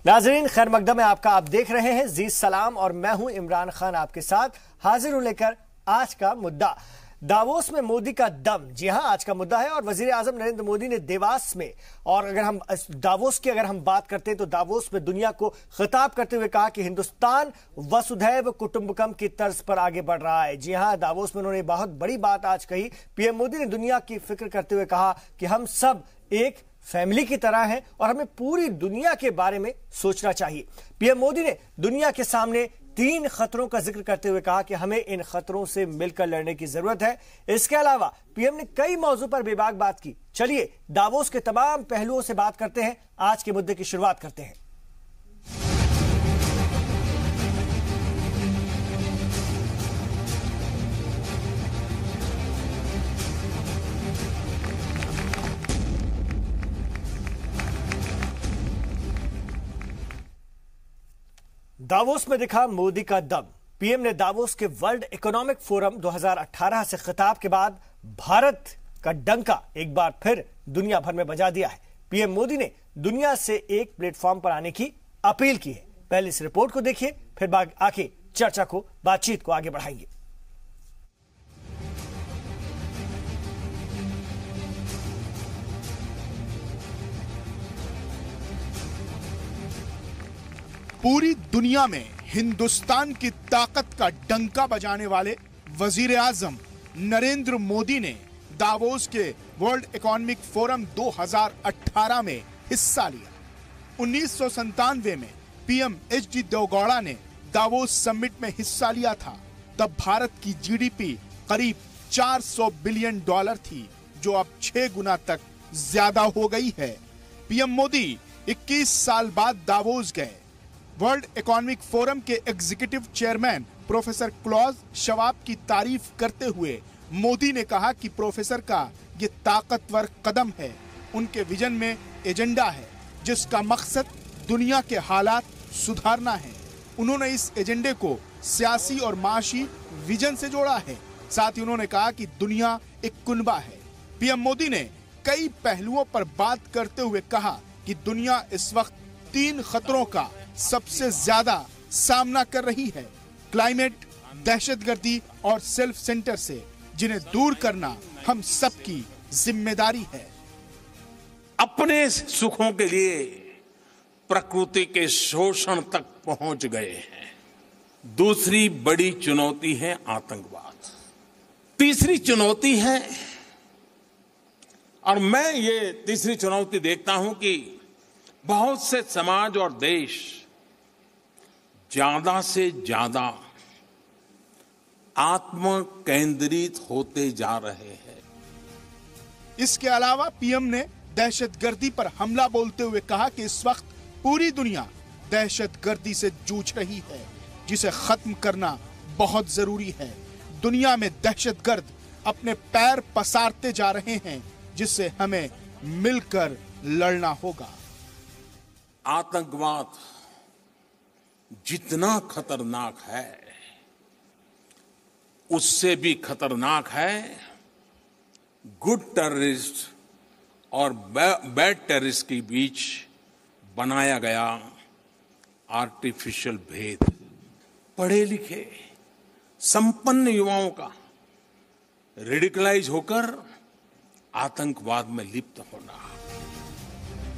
नाजरीन, खैर मकदम है आपका। आप देख रहे हैं जी सलाम और मैं हूं इमरान खान आपके साथ हाजिर हूं लेकर आज का मुद्दा, दावोस में मोदी का दम। जी हां, आज का मुद्दा है और वजीर आजम नरेंद्र मोदी ने देवास में, और अगर हम दावोस की अगर हम बात करते हैं तो दावोस में दुनिया को खिताब करते हुए कहा कि हिंदुस्तान वसुधैव कुटुंबकम की तर्ज पर आगे बढ़ रहा है। जी हां, दावोस में उन्होंने बहुत बड़ी बात आज कही। पीएम मोदी ने दुनिया की फिक्र करते हुए कहा कि हम सब एक फैमिली की तरह है और हमें पूरी दुनिया के बारे में सोचना चाहिए। पीएम मोदी ने दुनिया के सामने 3 खतरों का जिक्र करते हुए कहा कि हमें इन खतरों से मिलकर लड़ने की जरूरत है। इसके अलावा पीएम ने कई मौजू पर बेबाक बात की। चलिए दावोस के तमाम पहलुओं से बात करते हैं। आज के मुद्दे की शुरुआत करते हैं। दावोस में दिखा मोदी का दम। पीएम ने दावोस के वर्ल्ड इकोनॉमिक फोरम 2018 से खिताब के बाद भारत का डंका एक बार फिर दुनिया भर में बजा दिया है। पीएम मोदी ने दुनिया से एक प्लेटफॉर्म पर आने की अपील की है। पहले इस रिपोर्ट को देखिए, फिर आके चर्चा को, बातचीत को आगे बढ़ाएंगे। पूरी दुनिया में हिंदुस्तान की ताकत का डंका बजाने वाले वजीर आजम नरेंद्र मोदी ने दावोस के वर्ल्ड इकोनॉमिक फोरम 2018 में हिस्सा लिया। 1997 में पीएम एचडी देवेगौड़ा ने दावोस समिट में हिस्सा लिया था। तब भारत की जीडीपी करीब $400 बिलियन थी, जो अब 6 गुना तक ज्यादा हो गई है। पीएम मोदी 21 साल बाद दावोस गए। वर्ल्ड इकोनॉमिक फोरम के executive chairman professor clause Shabab की तारीफ करते हुए मोदी ने कहा कि प्रोफेसर का ये ताकतवर कदम है। उनके विजन में एजेंडा है जिसका मकसद दुनिया के हालात सुधारना है। उन्होंने इस एजेंडे को सियासी और माशी विजन से जोड़ा है। साथ ही उन्होंने कहा कि दुनिया एक कुनबा है। पीएम मोदी ने कई पहलुओं पर बात करते हुए कहा कि दुनिया इस वक्त 3 खतरों का सबसे ज्यादा सामना कर रही है: क्लाइमेट, दहशतगर्दी और सेल्फ सेंटर से, जिन्हें दूर करना हम सबकी जिम्मेदारी है। अपने सुखों के लिए प्रकृति के शोषण तक पहुंच गए हैं। दूसरी बड़ी चुनौती है आतंकवाद। तीसरी चुनौती है, और मैं ये तीसरी चुनौती देखता हूं कि बहुत से समाज और देश ज्यादा से ज्यादा आत्म केंद्रित होते जा रहे हैं। इसके अलावा पीएम ने दहशतगर्दी पर हमला बोलते हुए कहा कि इस वक्त पूरी दुनिया दहशतगर्दी से जूझ रही है, जिसे खत्म करना बहुत जरूरी है। दुनिया में दहशतगर्द अपने पैर पसारते जा रहे हैं, जिससे हमें मिलकर लड़ना होगा। आतंकवाद जितना खतरनाक है, उससे भी खतरनाक है गुड टेररिस्ट और बैड टेररिस्ट के बीच बनाया गया आर्टिफिशियल भेद। पढ़े लिखे संपन्न युवाओं का रेडिकलाइज होकर आतंकवाद में लिप्त होना।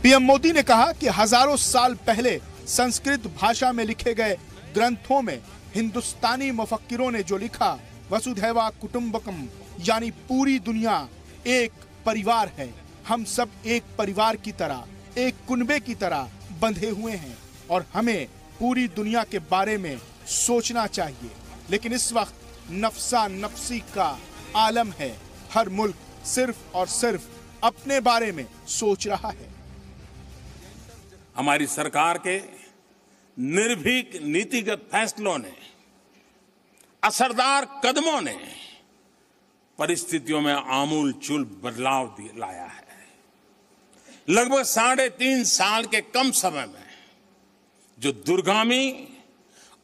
पीएम मोदी ने कहा कि हजारों साल पहले संस्कृत भाषा में लिखे गए ग्रंथों में हिंदुस्तानी मुफक्किरों ने जो लिखा, वसुधैव कुटुंबकम, यानी पूरी दुनिया एक परिवार है। हम सब एक परिवार की तरह, एक कुनबे की तरह बंधे हुए हैं और हमें पूरी दुनिया के बारे में सोचना चाहिए। लेकिन इस वक्त नफसा नफसी का आलम है। हर मुल्क सिर्फ और सिर्फ अपने बारे में सोच रहा है। हमारी सरकार के निर्भीक नीतिगत फैसलों ने, असरदार कदमों ने परिस्थितियों में आमूलचूल बदलाव लाया है। लगभग 3.5 साल के कम समय में जो दूरगामी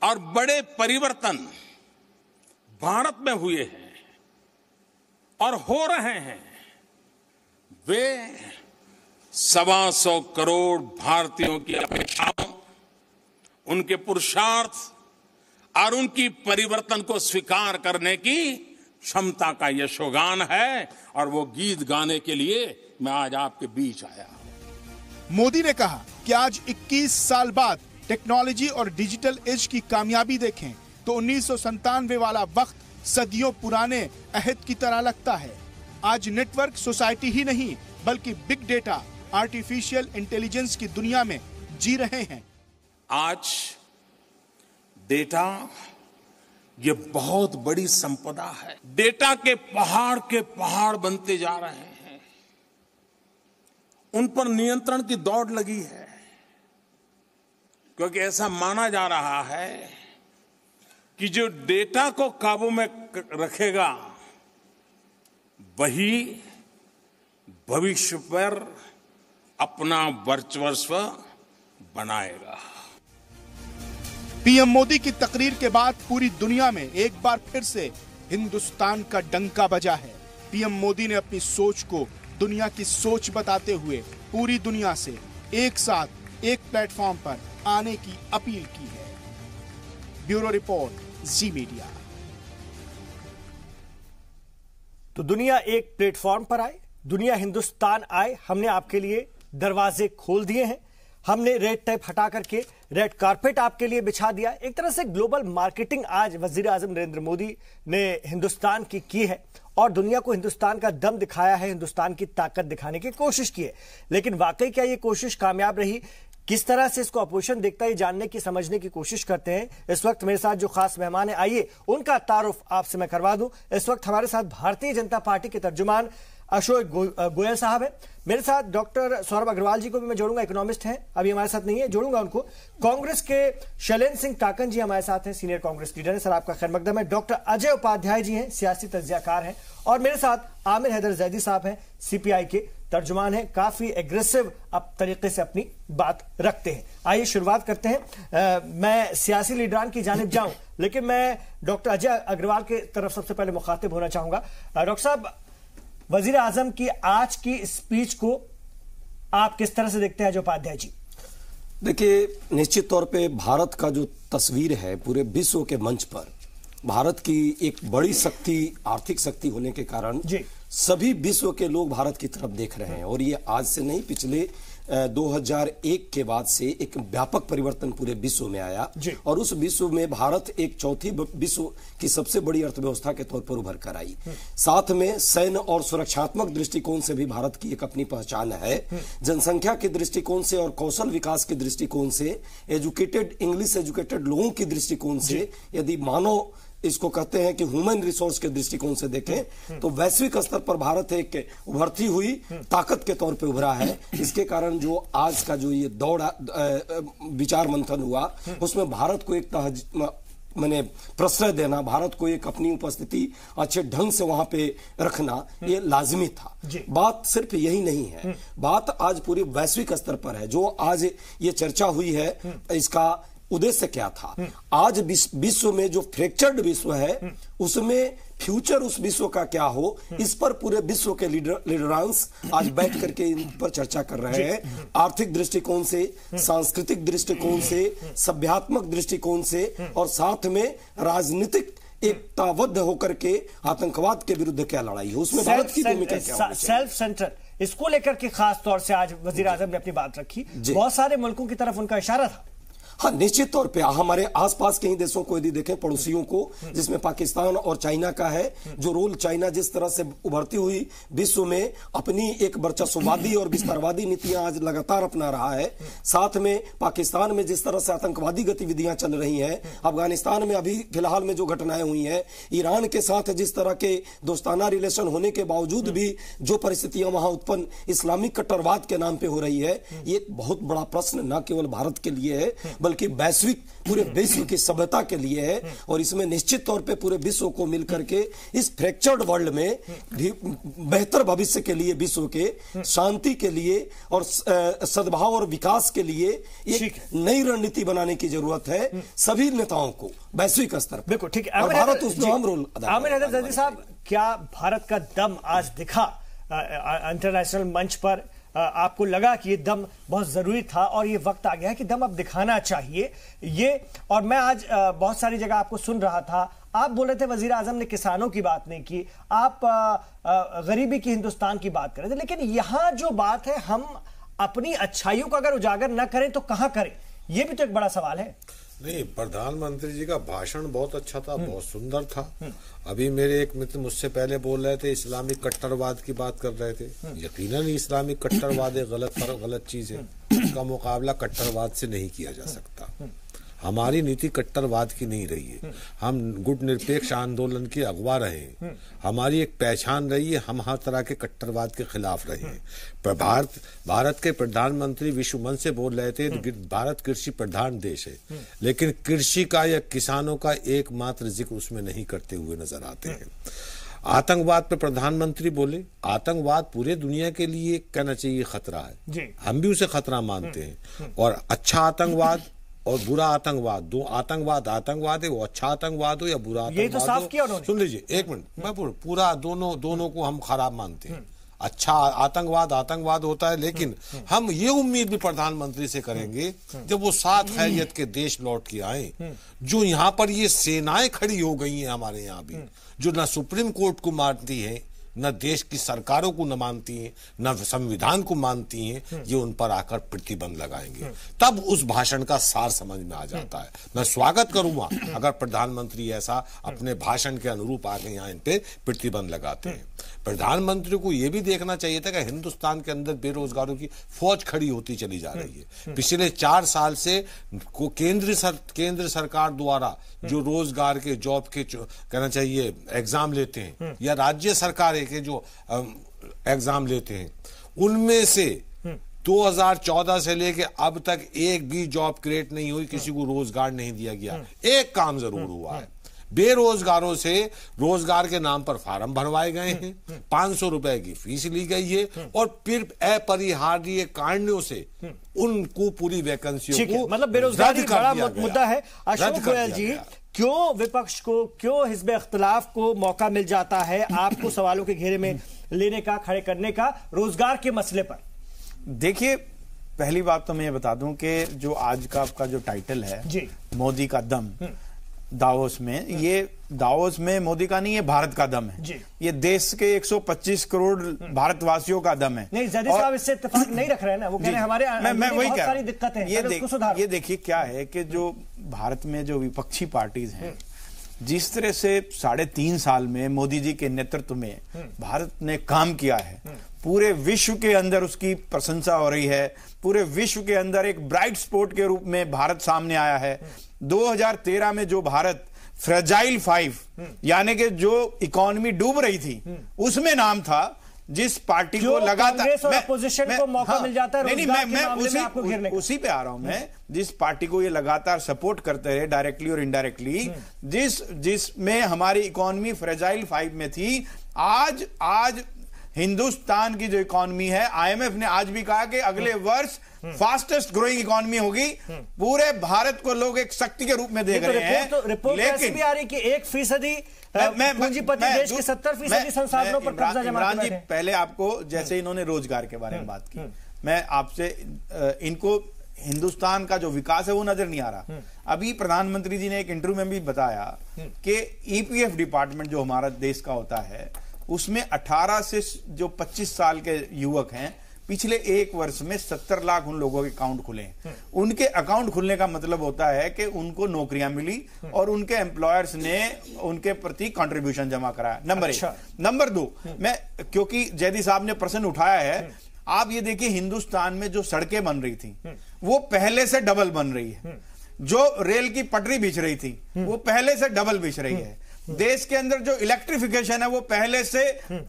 और बड़े परिवर्तन भारत में हुए हैं और हो रहे हैं, वे 125 करोड़ भारतीयों की अपेक्षाओं उनके पुरुषार्थ और उनकी परिवर्तन को स्वीकार करने की क्षमता का यशोगान है, और वो गीत गाने के लिए मैं आज आपके बीच आया। मोदी ने कहा कि आज 21 साल बाद टेक्नोलॉजी और डिजिटल एज की कामयाबी देखें तो 1997 वाला वक्त सदियों पुराने अहद की तरह लगता है। आज नेटवर्क सोसाइटी ही नहीं बल्कि बिग डेटा, आर्टिफिशियल इंटेलिजेंस की दुनिया में जी रहे हैं। आज डेटा ये बहुत बड़ी संपदा है। डेटा के पहाड़ बनते जा रहे हैं। उन पर नियंत्रण की दौड़ लगी है, क्योंकि ऐसा माना जा रहा है कि जो डेटा को काबू में रखेगा वही भविष्य पर अपना वर्चस्व बनाएगा। पीएम मोदी की तकरीर के बाद पूरी दुनिया में एक बार फिर से हिंदुस्तान का डंका बजा है। पीएम मोदी ने अपनी सोच को दुनिया की सोच बताते हुए पूरी दुनिया से एक साथ एक प्लेटफॉर्म पर आने की अपील की है। ब्यूरो रिपोर्ट, जी मीडिया। तो दुनिया एक प्लेटफॉर्म पर आए, दुनिया हिंदुस्तान आए। हमने आपके लिए दरवाजे खोल दिए हैं। हमने रेड टेप हटा करके रेड कारपेट आपके लिए बिछा दिया। एक तरह से ग्लोबल मार्केटिंग आज वजीर आजम नरेंद्र मोदी ने हिंदुस्तान की है और दुनिया को हिंदुस्तान का दम दिखाया है, हिंदुस्तान की ताकत दिखाने की कोशिश की है। लेकिन वाकई क्या ये कोशिश कामयाब रही? किस तरह से इसको अपोजिशन देखता है, ये जानने की, समझने की कोशिश करते हैं। इस वक्त मेरे साथ जो खास मेहमान है, आइए उनका तारुफ आपसे मैं करवा दूं। इस वक्त हमारे साथ भारतीय जनता पार्टी के तर्जुमान अशोक गोयल साहब है। मेरे साथ डॉक्टर सौरभ अग्रवाल जी को भी मैं जोड़ूंगा, इकोनॉमिस्ट हैं, अभी हमारे साथ नहीं है, जोड़ूंगा उनको। कांग्रेस के शैलेंद्र सिंह टाकन जी हमारे साथ हैं, सीनियर कांग्रेस लीडर हैं। सर आपका खैर मकदम है। डॉक्टर अजय उपाध्याय जी हैं, सियासी तज्जियाकार हैं, और मेरे साथ आमिर हैदर जैदी साहब हैं, सीपीआई के तर्जुमान हैं, काफी एग्रेसिव तरीके से अपनी बात रखते हैं। आइए शुरुआत करते हैं। मैं सियासी लीडरान की जानिब जाऊं, लेकिन मैं डॉक्टर अजय अग्रवाल के तरफ सबसे पहले मुखातिब होना चाहूंगा। डॉक्टर साहब, वजीर आजम की आज की स्पीच को आप किस तरह से देखते हैं जो उपाध्याय जी? देखिए, निश्चित तौर पे भारत का जो तस्वीर है पूरे विश्व के मंच पर, भारत की एक बड़ी शक्ति, आर्थिक शक्ति होने के कारण सभी विश्व के लोग भारत की तरफ देख रहे हैं। और ये आज से नहीं, पिछले 2001 के बाद से एक व्यापक परिवर्तन पूरे विश्व में आया, और उस विश्व में भारत एक चौथी विश्व की सबसे बड़ी अर्थव्यवस्था के तौर पर उभर कर आई। साथ में सैन्य और सुरक्षात्मक दृष्टिकोण से भी भारत की एक अपनी पहचान है। जनसंख्या के दृष्टिकोण से और कौशल विकास के दृष्टिकोण से, एजुकेटेड, इंग्लिश एजुकेटेड लोगों की दृष्टिकोण से, यदि मानव इसको कहते हैं कि ह्यूमन रिसोर्स के दृष्टिकोण से देखें तो वैश्विक स्तर पर भारत एक उभरती हुई ताकत के तौर पे उभरा है। इसके कारण जो आज का जो ये दौड़ा विचार मंथन हुआ, उसमें भारत को एक मैंने प्रश्रय देना, भारत को एक अपनी उपस्थिति अच्छे ढंग से वहां पे रखना, ये लाजमी था। बात सिर्फ यही नहीं है, बात आज पूरी वैश्विक स्तर पर है। जो आज ये चर्चा हुई है, इसका उद्देश्य क्या था? आज विश्व में जो फ्रैक्चर्ड विश्व है, उसमें फ्यूचर उस विश्व का क्या हो, इस पर पूरे विश्व के लीडरांस आज बैठ करके इन पर चर्चा कर रहे हैं। आर्थिक दृष्टिकोण से, सांस्कृतिक दृष्टिकोण से, सभ्यात्मक दृष्टिकोण से, और साथ में राजनीतिक एकताबद्ध होकर के आतंकवाद के विरुद्ध क्या लड़ाई है, उसमें भारत की भूमिका क्या होगी। सेल्फ सेंटर, इसको लेकर के खास तौर से आज वजीर आजम ने अपनी बात रखी। बहुत सारे मुल्कों की तरफ उनका इशारा था। हाँ, निश्चित तौर पे हमारे आसपास के ही देशों को यदि देखें, पड़ोसियों को, जिसमें पाकिस्तान और चाइना का है, जो रोल चाइना जिस तरह से उभरती हुई विश्व में अपनी एक वर्चस्ववादी और विस्तारवादी नीतियां आज लगातार अपना रहा है, साथ में पाकिस्तान में जिस तरह से आतंकवादी गतिविधियां चल रही हैं, अफगानिस्तान में अभी फिलहाल में जो घटनाएं हुई हैं, ईरान के साथ जिस तरह के दोस्ताना रिलेशन होने के बावजूद भी जो परिस्थितियां वहां उत्पन्न इस्लामिक कट्टरवाद के नाम पे हो रही है, ये बहुत बड़ा प्रश्न न केवल भारत के लिए है बल्कि वैश्विक पूरे विश्व की सभ्यता के लिए है। और इसमें निश्चित तौर पे पूरे विश्व को मिलकर के इस फ्रैक्चर्ड वर्ल्ड में भी बेहतर भविष्य के लिए, विश्व के शांति के लिए और सद्भाव और विकास के लिए एक नई रणनीति बनाने की जरूरत है सभी नेताओं को वैश्विक स्तर पर। बिल्कुल ठीक है, और भारत उसमें अहम रोल अदा आमिर हैदर जैदी साहब, क्या भारत का दम आज दिखा इंटरनेशनल मंच पर? आपको लगा कि ये दम बहुत जरूरी था और ये वक्त आ गया है कि दम अब दिखाना चाहिए ये। और मैं आज बहुत सारी जगह आपको सुन रहा था, आप बोल रहे थे वजीर आजम ने किसानों की बात नहीं की, आप गरीबी की हिंदुस्तान की बात कर रहे थे, लेकिन यहां जो बात है हम अपनी अच्छाइयों को अगर उजागर न करें तो कहां करें, यह भी तो एक बड़ा सवाल है। नहीं, प्रधानमंत्री जी का भाषण बहुत अच्छा था, बहुत सुंदर था। अभी मेरे एक मित्र मुझसे पहले बोल रहे थे इस्लामिक कट्टरवाद की बात कर रहे थे। यकीनन इस्लामिक कट्टरवाद एक गलत चीज है, उसका मुकाबला कट्टरवाद से नहीं किया जा सकता। हमारी नीति कट्टरवाद की नहीं रही है, हम गुट निरपेक्ष आंदोलन के अगवा रहे हैं, हमारी एक पहचान रही है, हम हर तरह के कट्टरवाद के खिलाफ रहे हैं। भारत के प्रधानमंत्री विश्व मंच से बोल रहे थे भारत कृषि प्रधान देश है, लेकिन कृषि का या किसानों का एकमात्र जिक्र उसमें नहीं करते हुए नजर आते हैं। आतंकवाद पर प्रधानमंत्री बोले, आतंकवाद पूरे दुनिया के लिए कहना चाहिए खतरा है, हम भी उसे खतरा मानते हैं। और अच्छा आतंकवाद और बुरा आतंकवाद, दो आतंकवाद है, वो अच्छा आतंकवाद हो या बुरा आतंकवाद, ये तो साफ किया उन्होंने। सुन लीजिए एक मिनट, मैं पूरा दोनों को हम खराब मानते हैं। अच्छा आतंकवाद होता है, लेकिन हम ये उम्मीद भी प्रधानमंत्री से करेंगे जब वो 7 खैरियत के देश लौट के आए, जो यहाँ पर ये सेनाएं खड़ी हो गई हैं हमारे यहाँ भी, जो न सुप्रीम कोर्ट को मानती है, न देश की सरकारों को न मानती हैं, न संविधान को मानती हैं, ये उन पर आकर प्रतिबंध लगाएंगे, तब उस भाषण का सार समझ में आ जाता है। मैं स्वागत करूंगा अगर प्रधानमंत्री ऐसा अपने भाषण के अनुरूप आगे यहाँ इन पे प्रतिबंध लगाते हैं। प्रधानमंत्री को यह भी देखना चाहिए था कि हिंदुस्तान के अंदर बेरोजगारों की फौज खड़ी होती चली जा रही है। पिछले 4 साल से केंद्र सरकार द्वारा जो रोजगार के, जॉब के कहना चाहिए एग्जाम लेते हैं, या राज्य सरकार के जो एग्जाम लेते हैं, उनमें से 2014 से लेके अब तक एक भी जॉब क्रिएट नहीं हुई, किसी को रोजगार नहीं दिया गया। एक काम जरूर हुआ है, बेरोजगारों से रोजगार के नाम पर फार्म भरवाए गए हैं, 500 रुपए की फीस ली गई है, और फिर अपरिहार्य कारणों से उनको पूरी वैकेंसियों को मतलब बेरोजगारी बड़ा मुद्दा है। अशोक गोयल जी, क्यों विपक्ष को, क्यों हिज़्ब इख्तिलाफ को मौका मिल जाता है आपको सवालों के घेरे में लेने का, खड़े करने का रोजगार के मसले पर? देखिए, पहली बात तो मैं ये बता दूं कि जो आज का आपका जो टाइटल है जी, मोदी का दम दावोस में, ये दावोस में मोदी का नहीं, ये भारत का दम है। ये देश के 125 करोड़ भारतवासियों का दम है। नहीं, जदी साहब इससे इत्तेफाक नहीं रख रहे हैं ना, वो कह रहे हैं हमारे मैं वही बहुत सारी दिक्कतें हैं, ये देखिए क्या है कि जो भारत में जो विपक्षी पार्टीज हैं, जिस तरह से 3.5 साल में मोदी जी के नेतृत्व में भारत ने काम किया है, पूरे विश्व के अंदर उसकी प्रशंसा हो रही है, पूरे विश्व के अंदर एक ब्राइट स्पॉट के रूप में भारत सामने आया है। 2013 में जो भारत फ्रेजाइल 5 यानी कि जो इकोनॉमी डूब रही थी, उसमें नाम था। जिस पार्टी को लगातार अपोजिशन को मौका मिल जाता है, नहीं, मैं उसी पे आ रहा हूं। मैं जिस पार्टी को ये लगातार सपोर्ट करते रहे डायरेक्टली और इनडायरेक्टली, जिसमें हमारी इकोनॉमी फ्रेजाइल 5 में थी, आज हिंदुस्तान की जो इकोनॉमी है, आईएमएफ ने आज भी कहा कि अगले वर्ष फास्टेस्ट ग्रोइंग इकोनॉमी होगी। पूरे भारत को लोग एक शक्ति के रूप में देख रहे हैं। रिपोर्ट ऐसी भी आ रही कि 1% पूंजीपति देश के 70% संसाधनों पर कब्जा जमा इमरान जी, पहले आपको जैसे इन्होंने रोजगार के बारे में बात की, मैं आपसे इनको हिंदुस्तान का जो विकास है वो नजर नहीं आ रहा। अभी प्रधानमंत्री जी ने एक इंटरव्यू में भी बताया कि ईपीएफ डिपार्टमेंट जो हमारा देश का होता है, उसमें 18 से जो 25 साल के युवक हैं, पिछले 1 वर्ष में 70 लाख उन लोगों के अकाउंट खुले। उनके अकाउंट खुलने का मतलब होता है कि उनको नौकरियां मिली और उनके एम्प्लॉयर्स ने उनके प्रति कंट्रीब्यूशन जमा कराया। नंबर 1। नंबर 2, मैं क्योंकि जैदी साहब ने प्रश्न उठाया है, आप ये देखिए हिंदुस्तान में जो सड़कें बन रही थी वो पहले से डबल बन रही है, जो रेल की पटरी बिछ रही थी वो पहले से डबल बिछ रही है, देश के अंदर जो इलेक्ट्रिफिकेशन है वो पहले से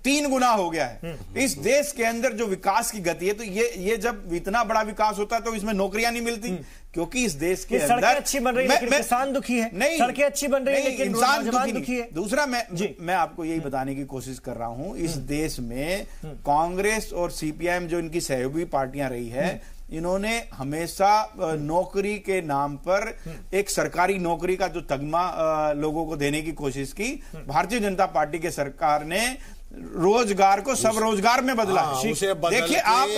3 गुना हो गया है। इस देश के अंदर जो विकास की गति है, तो ये जब इतना बड़ा विकास होता है तो इसमें नौकरियां नहीं मिलती, क्योंकि इस देश के अंदर सड़कें अच्छी बन रही है लेकिन किसान दुखी है, नहीं सड़कें अच्छी बन रही है लेकिन इंसान दुखी है। दूसरा, मैं आपको यही बताने की कोशिश कर रहा हूं, इस देश में कांग्रेस और सीपीआईएम जो इनकी सहयोगी पार्टियां रही है, इन्होंने हमेशा नौकरी के नाम पर एक सरकारी नौकरी का जो तगमा लोगों को देने की कोशिश की। भारतीय जनता पार्टी के सरकार ने रोजगार को सब रोजगार में बदला। देखिए आप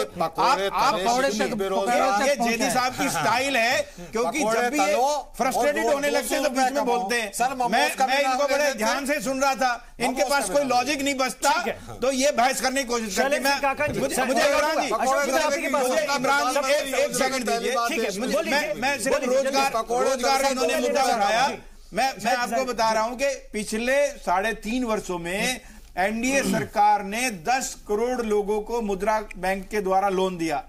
ये जेदी साहब की स्टाइल है, क्योंकि जब भी फ्रस्ट्रेटेड होने लगते हैं तो बीच में बोलते हैं। मैं इनको बड़े ध्यान से सुन रहा था, इनके पास कोई लॉजिक नहीं बचता तो ये बहस करने की कोशिश करते हैं। मुझे इमरान जी एक सेकंड दीजिए, मैं सिर्फ रोजगार इन्होंने मुद्दा उठाया। मैं आपको बता रहा हूं कि पिछले 3.5 वर्षों में एनडीए सरकार ने 10 करोड़ लोगों को मुद्रा बैंक के द्वारा लोन दिया,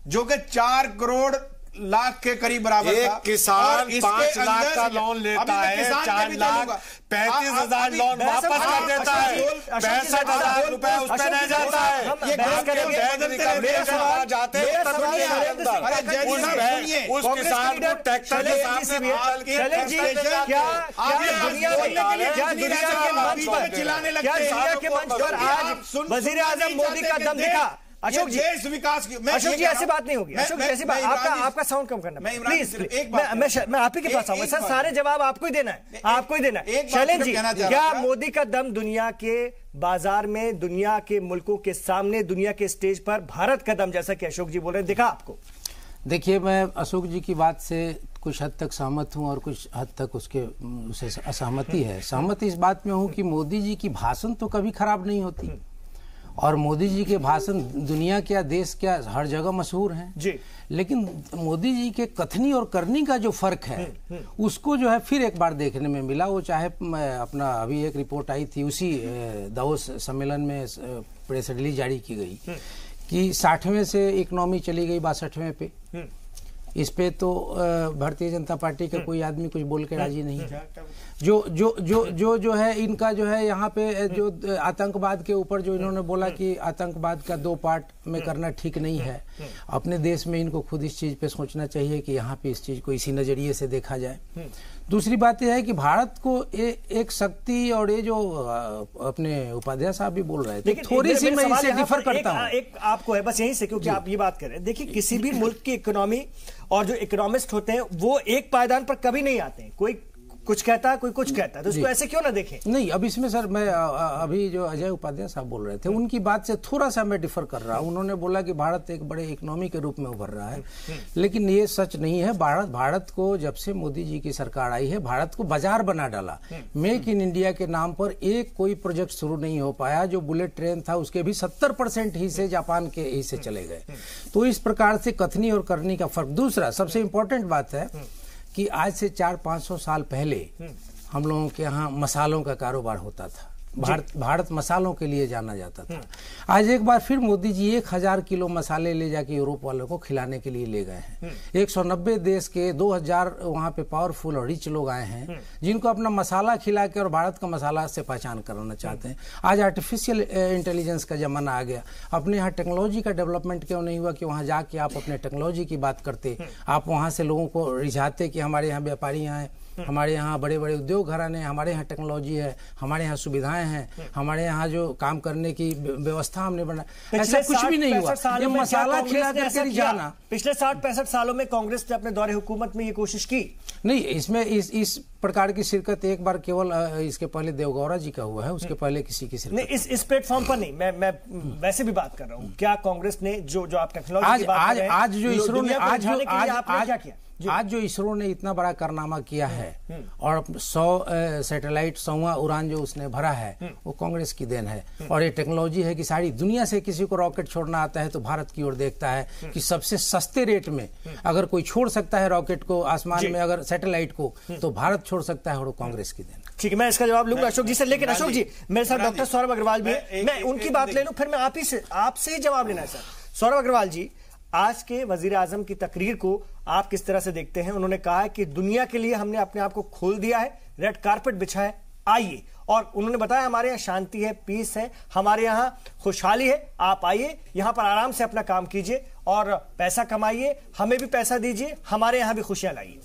जो कि 4 करोड़ लाख के करीब बराबर था। एक किसान 5 लाख का लोन लेता है, 4 लाख 35,000 लोन वापस कर देता है, 65,000 रुपए उस पर रह जाता है। उस किसान को ट्रैक्टर के सामने आज वजीर आजम मोदी का दम दिखा। अशोक जी, विकास की अशोक जी ऐसी बात नहीं होगी। अशोक जी ऐसी बात, आपका साउंड कम करना प्लीज। मैं आप ही के पास आऊंगा सर, सारे जवाब आपको ही देना है, आपको ही देना है। शैलेंद्र जी, क्या मोदी का दम दुनिया के बाजार में, दुनिया के मुल्कों के सामने, दुनिया के स्टेज पर भारत का दम, जैसा कि अशोक जी बोल रहे हैं, दिखा आपको? देखिए, मैं अशोक जी की बात से कुछ हद तक सहमत हूं और कुछ हद तक उसे असहमति है। सहमति इस बात में हूं कि मोदी जी की भाषण तो कभी खराब नहीं होती, और मोदी जी के भाषण दुनिया क्या, देश क्या, हर जगह मशहूर हैं जी। लेकिन मोदी जी के कथनी और करनी का जो फर्क है उसको जो है फिर एक बार देखने में मिला। वो चाहे अपना अभी एक रिपोर्ट आई थी उसी दावोस सम्मेलन में प्रेस रिलीज जारी की गई कि 60वें से इकोनॉमी चली गई 62वें पे। इस पे तो भारतीय जनता पार्टी का कोई आदमी कुछ बोल के राजी नहीं है। जो है इनका जो है यहाँ पे जो आतंकवाद के ऊपर जो इन्होंने बोला कि आतंकवाद का 2 पार्ट में करना ठीक नहीं है, अपने देश में इनको खुद इस चीज पे सोचना चाहिए कि यहाँ पे इस चीज को इसी नजरिए से देखा जाए। दूसरी बात यह है कि भारत को एक शक्ति, और ये जो अपने उपाध्याय साहब भी बोल रहे थे, थोड़ी सी मैं इससे डिफर करता हूँ। एक आपको है बस यहीं से, क्योंकि आप ये बात कर रहे हैं। देखिए, किसी भी मुल्क की इकोनॉमी और जो इकोनॉमिस्ट होते हैं वो एक पायदान पर कभी नहीं आते हैं। कोई कुछ कहता है, कोई कुछ कहता है, तो इसको ऐसे क्यों ना देखें? नहीं, अब इसमें सर मैं अभी जो अजय उपाध्याय साहब बोल रहे थे उनकी बात से थोड़ा सा मैं डिफर कर रहा हूं। उन्होंने बोला कि भारत एक बड़े इकोनॉमी के रूप में उभर रहा है, लेकिन ये सच नहीं है। भारत को जब से मोदी जी की सरकार आई है, भारत को बाजार बना डाला। मेक इन इंडिया के नाम पर एक कोई प्रोजेक्ट शुरू नहीं हो पाया। जो बुलेट ट्रेन था उसके भी 70% हिस्से जापान के हिस्से चले गए। तो इस प्रकार से कथनी और करनी का फर्क। दूसरा सबसे इंपॉर्टेंट बात है कि आज से 400-500 साल पहले हम लोगों के यहाँ मसालों का कारोबार होता था। भारत मसालों के लिए जाना जाता था। आज एक बार फिर मोदी जी 1000 किलो मसाले ले जाके यूरोप वालों को खिलाने के लिए ले गए हैं। 190 देश के 2000 वहाँ पे पावरफुल और रिच लोग आए हैं जिनको अपना मसाला खिला के और भारत का मसाला से पहचान कराना चाहते हैं। आज आर्टिफिशियल इंटेलिजेंस का जमाना आ गया। अपने यहाँ टेक्नोलॉजी का डेवलपमेंट क्यों नहीं हुआ कि वहाँ जाके आप अपने टेक्नोलॉजी की बात करते, आप वहाँ से लोगों को रिझाते कि हमारे यहाँ व्यापारी यहाँ है, हमारे यहाँ बड़े बड़े उद्योग घराने, हमारे यहाँ टेक्नोलॉजी है, हमारे यहाँ सुविधाएं हैं, हमारे यहाँ जो काम करने की व्यवस्था हमने बनाया। ऐसा कुछ भी नहीं हुआ। ये मसाला खिला करके जाना। पिछले 60-65 सालों में कांग्रेस ने अपने दौरे हुकूमत में ये कोशिश की नहीं। इसमें इस प्रकार की शिरकत एक बार केवल इसके पहले देवगौड़ा जी का हुआ है, उसके पहले किसी की शिरकत नहीं। इस प्लेटफॉर्म पर नहीं, मैं वैसे भी बात कर रहा हूँ। क्या कांग्रेस ने जो आप टेक्नोलॉजी की बात कर रहे हैं, आज जो इसरो ने क्या किया? आज जो इसरो ने इतना बड़ा कारनामा किया है और 100 सैटेलाइट 100वां उड़ान जो उसने भरा है वो कांग्रेस की देन है। और ये टेक्नोलॉजी है कि सारी दुनिया से किसी को रॉकेट छोड़ना आता है तो भारत की ओर देखता है कि सबसे सस्ते रेट में अगर कोई छोड़ सकता है रॉकेट को आसमान में, अगर सैटेलाइट को, तो भारत छोड़ सकता है और वो कांग्रेस की देन। ठीक है, मैं इसका जवाब लूंगा अशोक जी से। लेकिन अशोक जी, मेरे साथ डॉक्टर सौरभ अग्रवाल भी, मैं उनकी बात ले लूं, फिर मैं आपसे ही जवाब लेना है सर। सौरभ अग्रवाल जी, आज के वजीर आजम की तकरीर को आप किस तरह से देखते हैं? उन्होंने कहा है कि दुनिया के लिए हमने अपने आप को खोल दिया है, रेड कारपेट बिछा है, आइए। और उन्होंने बताया हमारे यहाँ शांति है, पीस है, हमारे यहाँ खुशहाली है, आप आइए, यहाँ पर आराम से अपना काम कीजिए और पैसा कमाइए, हमें भी पैसा दीजिए, हमारे यहाँ भी खुशियां लाइए।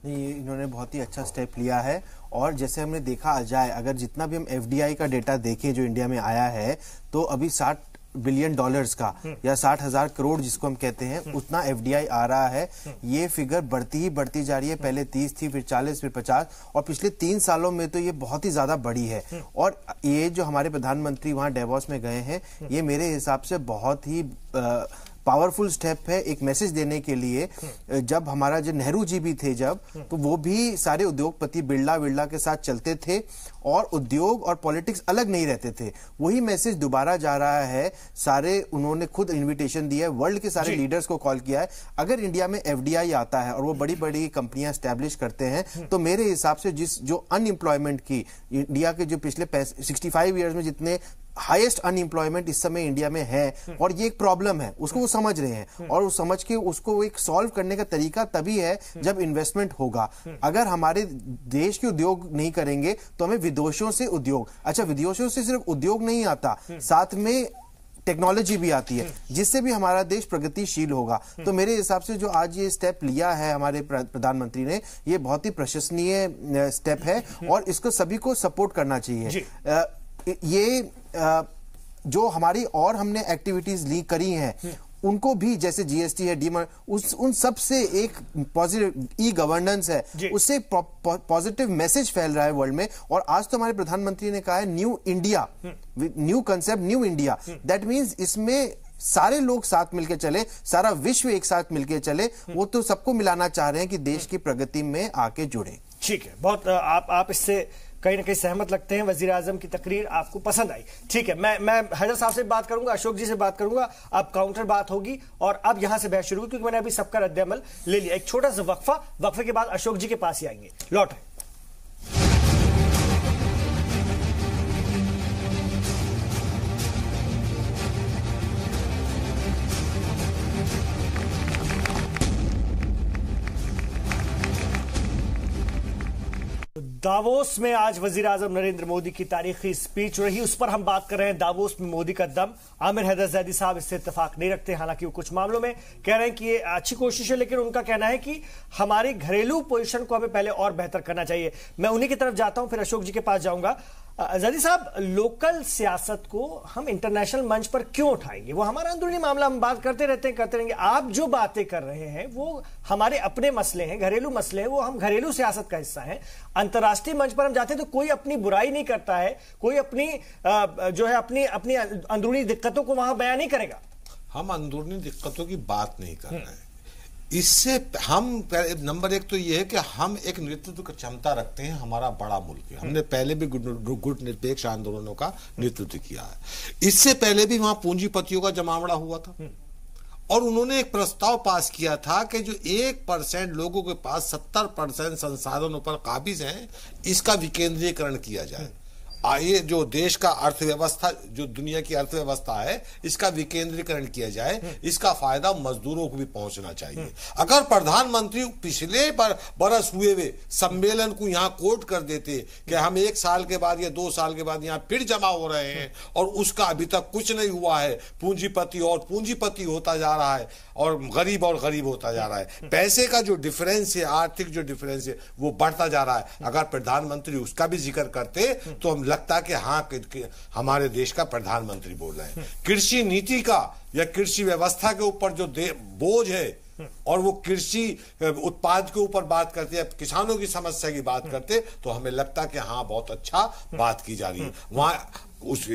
नहीं, इन्होंने बहुत ही अच्छा स्टेप लिया है। और जैसे हमने देखा जाए, अगर जितना भी हम FDI का डेटा देखें जो इंडिया में आया है, तो अभी 60 बिलियन डॉलर्स का या 60,000 करोड़ जिसको हम कहते हैं उतना एफडीआई आ रहा है। ये फिगर बढ़ती ही बढ़ती जा रही है। पहले 30 थी, फिर 40, फिर 50 और पिछले 3 सालों में तो ये बहुत ही ज्यादा बढ़ी है। और ये जो हमारे प्रधानमंत्री वहां डेवोस में गए हैं, ये मेरे हिसाब से बहुत ही पावरफुल स्टेप है एक मैसेज देने के लिए। जब हमारा जो नेहरू जी भी थे जब, तो वो भी सारे उद्योगपति बिरला के साथ चलते थे और उद्योग और पॉलिटिक्स अलग नहीं रहते थे। वही मैसेज दोबारा जा रहा है। सारे उन्होंने खुद इनविटेशन दिया है, वर्ल्ड के सारे लीडर्स को कॉल किया है। अगर इंडिया में एफडीआई आता है और वो बड़ी बड़ी कंपनियां एस्टैब्लिश करते हैं, तो मेरे हिसाब से जो अनएम्प्लॉयमेंट की इंडिया के जो पिछले 65 ईयर्स में जितने हाईएस्ट अनएम्प्लॉयमेंट इस समय इंडिया में है और ये एक प्रॉब्लम है, उसको वो समझ रहे हैं और वो समझ के उसको एक सॉल्व करने का तरीका तभी है जब इन्वेस्टमेंट होगा। अगर हमारे देश के उद्योग नहीं करेंगे तो हमें विदेशों से उद्योग, अच्छा विदेशों से सिर्फ उद्योग नहीं आता, साथ में टेक्नोलॉजी भी आती है जिससे भी हमारा देश प्रगतिशील होगा। तो मेरे हिसाब से जो आज ये स्टेप लिया है हमारे प्रधानमंत्री ने, ये बहुत ही प्रशंसनीय स्टेप है और इसको सभी को सपोर्ट करना चाहिए। ये जो हमारी और हमने एक्टिविटीज ली करी हैं उनको भी, जैसे जीएसटी है, उन सब से एक पॉजिटिव ई गवर्नेंस है, उससे पॉजिटिव मैसेज फैल रहा है वर्ल्ड में। और आज तो हमारे प्रधानमंत्री ने कहा है new India, new concept new India. That means इसमें सारे लोग साथ मिलकर चले, सारा विश्व एक साथ मिलकर चले। वो तो सबको मिलाना चाह रहे हैं कि देश की प्रगति में आके जुड़े। ठीक है, बहुत आप इससे कहीं ना कहीं सहमत लगते हैं। वजीर आजम की तकरीर आपको पसंद आई। ठीक है, मैं हैदर साहब से बात करूंगा, अशोक जी से बात करूंगा, अब काउंटर बात होगी और अब यहां से बहस शुरू होगी क्योंकि मैंने अभी सबका रद्द-ए-अमल ले लिया। एक छोटा सा वक्फे के बाद अशोक जी के पास ही आएंगे। लौट है। दावोस में आज वजीर आजम नरेंद्र मोदी की तारीखी स्पीच रही, उस पर हम बात कर रहे हैं। दावोस में मोदी का दम। आमिर हैदर जैदी साहब इससे इत्तेफाक नहीं रखते, हालांकि वो कुछ मामलों में कह रहे हैं कि ये अच्छी कोशिश है, लेकिन उनका कहना है कि हमारी घरेलू पोजीशन को हमें पहले और बेहतर करना चाहिए। मैं उन्हीं की तरफ जाता हूं, फिर अशोक जी के पास जाऊंगा। जैदी साहब, लोकल सियासत को हम इंटरनेशनल मंच पर क्यों उठाएंगे? वो हमारा अंदरूनी मामला, हम बात करते रहेंगे। आप जो बातें कर रहे हैं वो हमारे अपने मसले हैं, घरेलू मसले हैं, वो हम घरेलू सियासत का हिस्सा हैं। अंतर्राष्ट्रीय मंच पर हम जाते हैं तो कोई अपनी बुराई नहीं करता है, कोई अपनी जो है अपनी अंदरूनी दिक्कतों को वहां बयान नहीं करेगा। हम अंदरूनी दिक्कतों की बात नहीं कर रहे हैं। इससे हम नंबर एक तो ये है कि हम एक नेतृत्व की क्षमता रखते हैं, हमारा बड़ा मुल्क है। हमने पहले भी गुट निरपेक्ष आंदोलनों का नेतृत्व किया है। इससे पहले भी वहां पूंजीपतियों का जमावड़ा हुआ था और उन्होंने एक प्रस्ताव पास किया था कि जो 1% लोगों के पास 70% संसाधनों पर काबिज हैं, इसका विकेंद्रीकरण किया जाए। ये जो देश का अर्थव्यवस्था, जो दुनिया की अर्थव्यवस्था है, इसका विकेंद्रीकरण किया जाए। इसका फायदा मजदूरों को भी पहुंचना चाहिए। अगर प्रधानमंत्री पिछले बरस हुए वे सम्मेलन को यहां कोट कर देते कि हम 1 साल के बाद या 2 साल के बाद यहां फिर जमा हो रहे हैं और उसका अभी तक कुछ नहीं हुआ है, पूंजीपति और पूंजीपति होता जा रहा है और गरीब होता जा रहा है, पैसे का जो डिफरेंस है, आर्थिक जो डिफरेंस है, वो बढ़ता जा रहा है। अगर प्रधानमंत्री उसका भी जिक्र करते तो हम लगता कि हाँ हमारे देश का प्रधानमंत्री बोल रहे हैं। कृषि नीति का या कृषि व्यवस्था के ऊपर जो बोझ है और वो कृषि उत्पाद के ऊपर बात करते हैं, किसानों की समस्या की बात करते, तो हमें लगता कि हाँ बहुत अच्छा बात की जा रही है। वहां उस